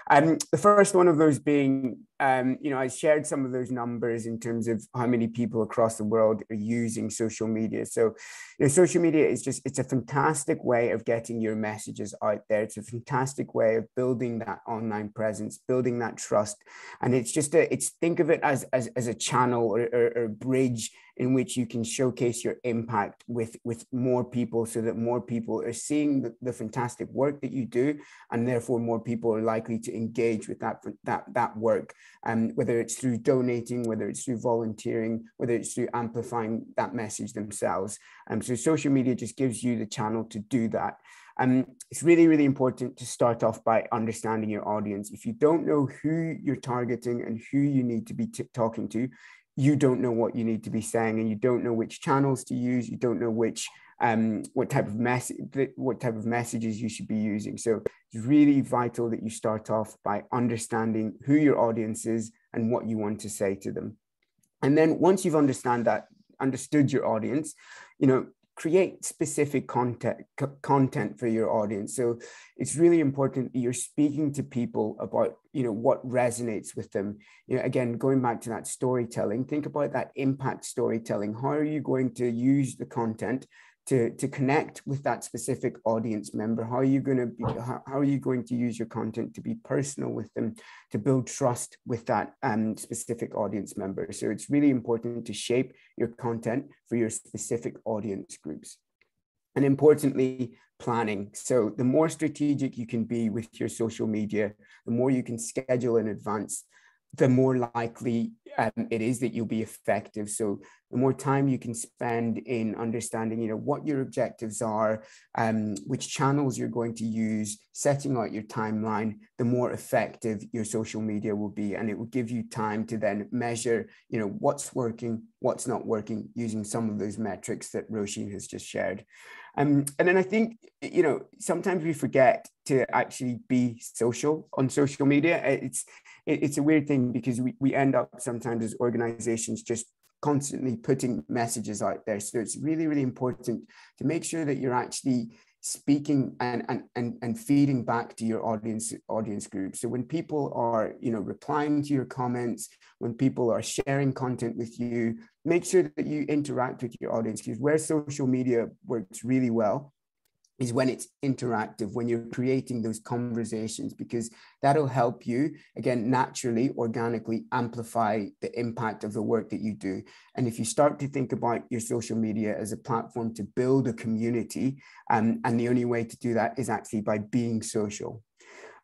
The first one of those being, you know, I shared some of those numbers in terms of how many people across the world are using social media. So, you know, social media is it's a fantastic way of getting your messages out there. It's a fantastic way of building that online presence, building that trust. And it's think of it as a channel or a bridge in which you can showcase your impact with more people, so that more people are seeing the fantastic work that you do, and therefore more people are likely to engage with that work, whether it's through donating, whether it's through volunteering, whether it's through amplifying that message themselves. So social media just gives you the channel to do that. It's really, really important to start off by understanding your audience. If you don't know who you're targeting and who you need to be talking to, you don't know what you need to be saying, and you don't know which channels to use. You don't know what type of messages you should be using. So it's really vital that you start off by understanding who your audience is and what you want to say to them. And then once you've understood your audience, you know, create specific content for your audience. So it's really important that you're speaking to people about, you know, what resonates with them. You know, again, going back to that storytelling, think about that impact storytelling. How are you going to use the content to connect with that specific audience member? How are you going to use your content to be personal with them, to build trust with that specific audience member? So it's really important to shape your content for your specific audience groups. And importantly, planning. So the more strategic you can be with your social media, the more you can schedule in advance, the more likely it is that you'll be effective. So the more time you can spend in understanding, you know, what your objectives are, which channels you're going to use, setting out your timeline, the more effective your social media will be. And it will give you time to then measure, you know, what's working, what's not working, using some of those metrics that Roisin has just shared. And then I think, you know, sometimes we forget to actually be social on social media. It's a weird thing, because we end up sometimes as organizations just constantly putting messages out there. So it's really, really important to make sure that you're actually speaking and feeding back to your audience group. So when people are, you know, replying to your comments, when people are sharing content with you, make sure that you interact with your audience, because where social media works really well is when it's interactive, when you're creating those conversations, because that'll help you, again, naturally, organically amplify the impact of the work that you do. And if you start to think about your social media as a platform to build a community, and the only way to do that is actually by being social.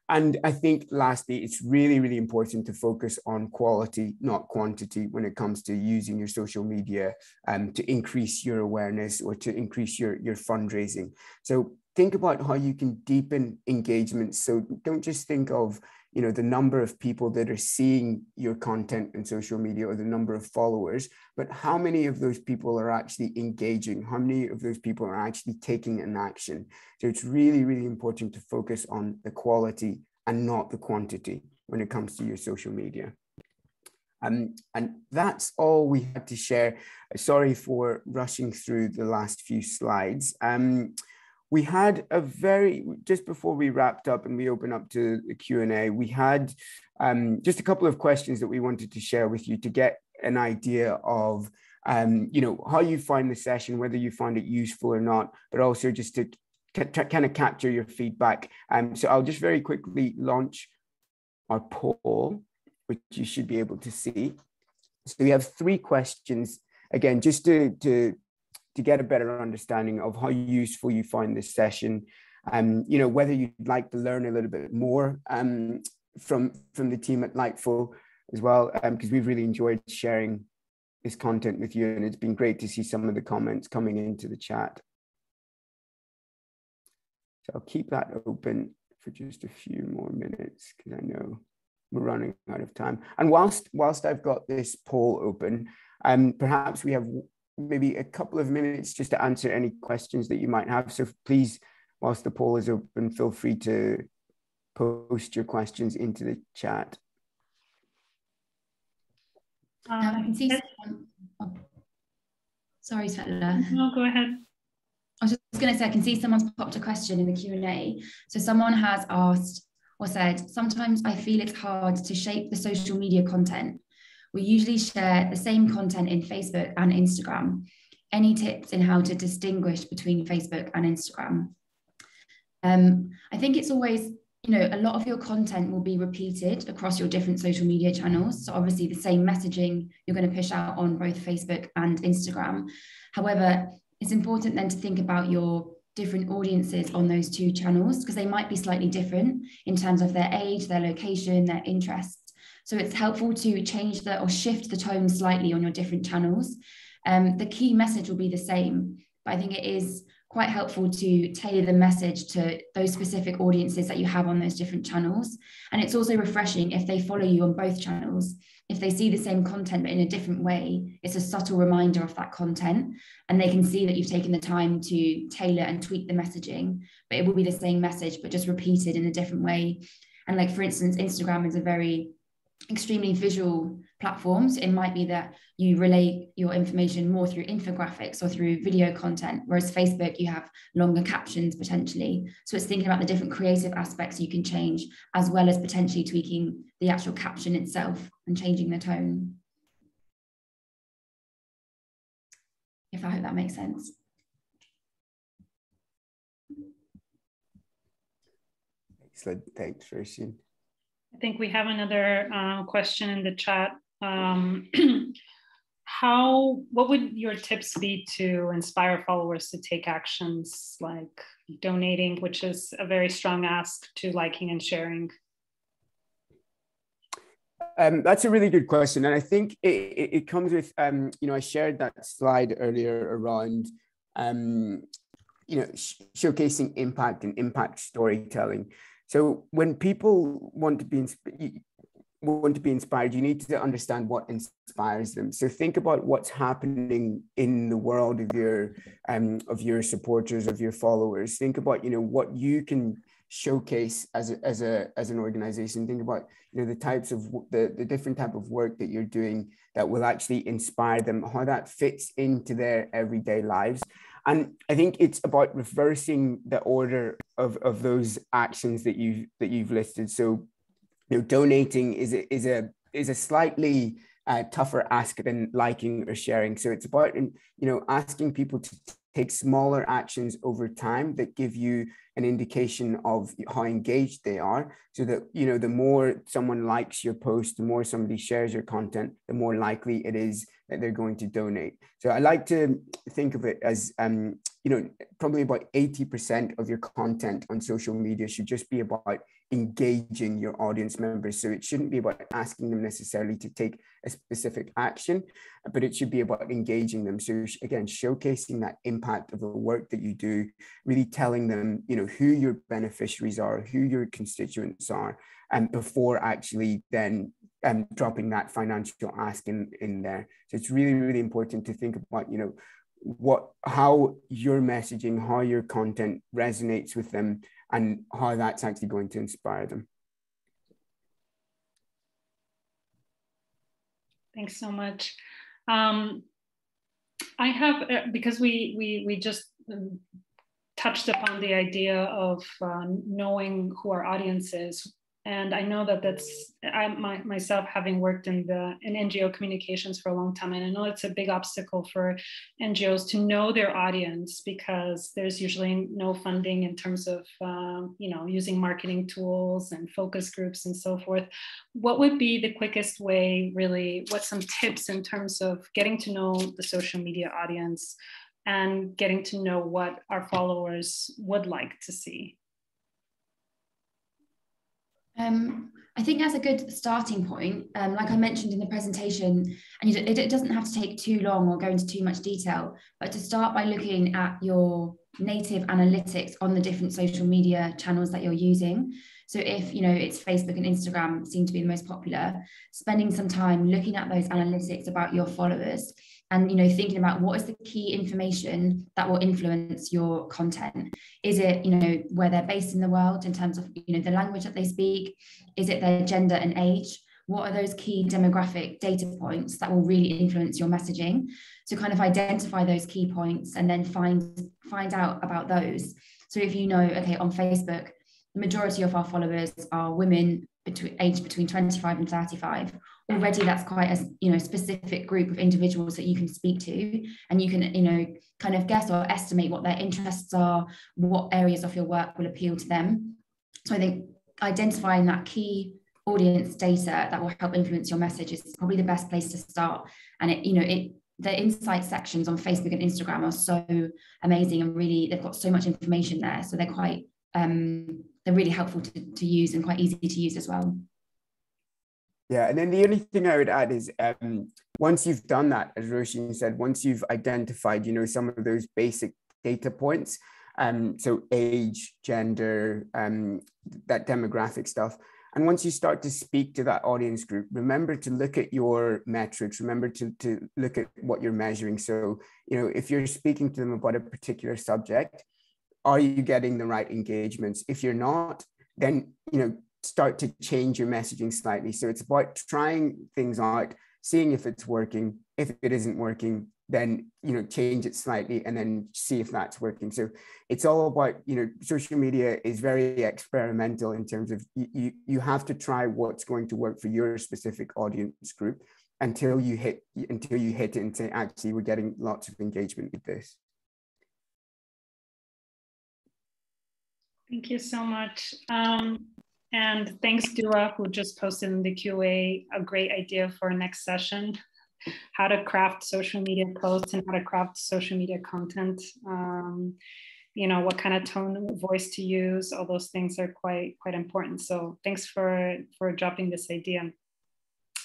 And I think lastly, it's really, really important to focus on quality, not quantity, when it comes to using your social media to increase your awareness or to increase your fundraising. So think about how you can deepen engagement. So don't just think of, you know, the number of people that are seeing your content in social media or the number of followers, but how many of those people are actually engaging? How many of those people are actually taking an action? So it's really, really important to focus on the quality and not the quantity when it comes to your social media. And that's all we had to share. Sorry for rushing through the last few slides. We had just before we wrapped up and we opened up to the Q&A, we had just a couple of questions that we wanted to share with you to get an idea of, you know, how you find the session, whether you find it useful or not, but also just to kind of capture your feedback. So I'll just very quickly launch our poll, which you should be able to see. So we have 3 questions, again, just to get a better understanding of how useful you find this session, you know, whether you'd like to learn a little bit more from the team at Lightful as well, because we've really enjoyed sharing this content with you, and it's been great to see some of the comments coming into the chat. So I'll keep that open for just a few more minutes because I know we're running out of time. And whilst I've got this poll open, perhaps we have maybe a couple of minutes just to answer any questions that you might have. So please, whilst the poll is open, feel free to post your questions into the chat. I can see someone. Oh. Sorry, Svetla. No, go ahead. I was just going to say, I can see someone's popped a question in the Q&A. So someone has asked or said, sometimes I feel it's hard to shape the social media content. We usually share the same content in Facebook and Instagram. Any tips in how to distinguish between Facebook and Instagram? I think it's always, a lot of your content will be repeated across your different social media channels. So obviously the same messaging you're going to push out on both Facebook and Instagram. However, it's important then to think about your different audiences on those two channels because they might be slightly different in terms of their age, their location, their interests. So it's helpful to change or shift the tone slightly on your different channels. The key message will be the same, but I think it is quite helpful to tailor the message to those specific audiences that you have on those different channels. And it's also refreshing if they follow you on both channels. If they see the same content, but in a different way, it's a subtle reminder of that content. And they can see that you've taken the time to tailor and tweak the messaging, but it will be the same message, but just repeated in a different way. And like, for instance, Instagram is a very extremely visual platforms. It might be that you relay your information more through infographics or through video content, whereas Facebook, you have longer captions potentially. So it's thinking about the different creative aspects you can change, as well as potentially tweaking the actual caption itself and changing the tone. If I hope that makes sense. Excellent, thanks, Roisin. I think we have another question in the chat. What would your tips be to inspire followers to take actions like donating, which is a very strong ask, to liking and sharing? That's a really good question. And I think it comes with, I shared that slide earlier around, showcasing impact and impact storytelling. So when people want to be inspired, you need to understand what inspires them. So think about what's happening in the world of your supporters, of your followers. Think about what you can showcase as an organization. Think about the types of the different type of work that you're doing that will actually inspire them, how that fits into their everyday lives. And I think it's about reversing the order of those actions that you've listed. So, donating is a slightly tougher ask than liking or sharing. So it's about asking people to take smaller actions over time that give you an indication of how engaged they are, so that the more someone likes your post, the more somebody shares your content, the more likely it is that they're going to donate. So I like to think of it as probably about 80% of your content on social media should just be about engaging your audience members. So it shouldn't be about asking them necessarily to take a specific action, but it should be about engaging them. So again, showcasing that impact of the work that you do, really telling them, who your beneficiaries are, who your constituents are, and before actually then dropping that financial ask in there. So it's really, really important to think about, how your messaging, how your content resonates with them, and how that's actually going to inspire them. Thanks so much. I have, because we just touched upon the idea of knowing who our audience is. And I know that myself having worked in NGO communications for a long time, and I know it's a big obstacle for NGOs to know their audience, because there's usually no funding in terms of using marketing tools and focus groups and so forth. What would be the quickest way, really? What's some tips in terms of getting to know the social media audience and getting to know what our followers would like to see? I think that's a good starting point. Like I mentioned in the presentation, and it doesn't have to take too long or go into too much detail, but to start by looking at your native analytics on the different social media channels that you're using. So if, it's Facebook and Instagram seem to be the most popular, spending some time looking at those analytics about your followers and, thinking about what is the key information that will influence your content. Is it, where they're based in the world in terms of, the language that they speak? Is it their gender and age? What are those key demographic data points that will really influence your messaging? So kind of identify those key points and then find out about those. So if okay, on Facebook, the majority of our followers are women aged between 25 and 35. Already that's quite a specific group of individuals that you can speak to, and you can kind of guess or estimate what their interests are, what areas of your work will appeal to them. So I think identifying that key audience data that will help influence your message is probably the best place to start. And the insight sections on Facebook and Instagram are so amazing, and really they've got so much information there, so they're quite they're really helpful to use and quite easy to use as well. Yeah, and then the only thing I would add is once you've done that, as Roisin said, once you've identified, some of those basic data points, so age, gender, that demographic stuff, and once you start to speak to that audience group, remember to look at your metrics, remember to look at what you're measuring. So, if you're speaking to them about a particular subject, are you getting the right engagements? If you're not, then, start to change your messaging slightly. So it's about trying things out, seeing if it's working. If it isn't working, then, change it slightly and then see if that's working. So it's all about, social media is very experimental in terms of you have to try what's going to work for your specific audience group until you hit it and say, actually, we're getting lots of engagement with this. Thank you so much. And thanks, Dua, who just posted in the QA a great idea for our next session, how to craft social media posts and how to craft social media content. What kind of tone and voice to use, all those things are quite important. So thanks for dropping this idea.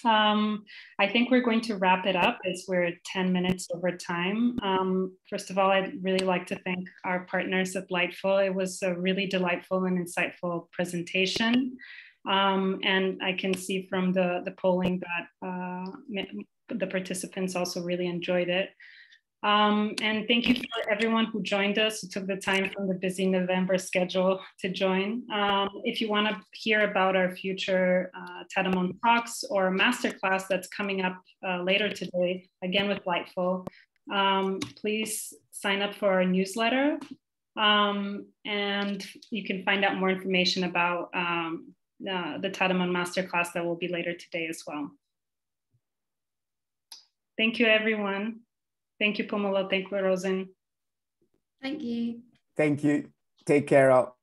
I think we're going to wrap it up as we're 10 minutes over time. First of all, I'd really like to thank our partners at Lightful. It was a really delightful and insightful presentation. And I can see from the polling that the participants also really enjoyed it. And thank you for everyone who joined us, who took the time from the busy November schedule to join. If you want to hear about our future Tadamon Talks or masterclass that's coming up later today, again with Lightful, please sign up for our newsletter. And you can find out more information about the Tadamon masterclass that will be later today as well. Thank you, everyone. Thank you, Pomolo. Thank you, Rosen. Thank you. Thank you. Take care all.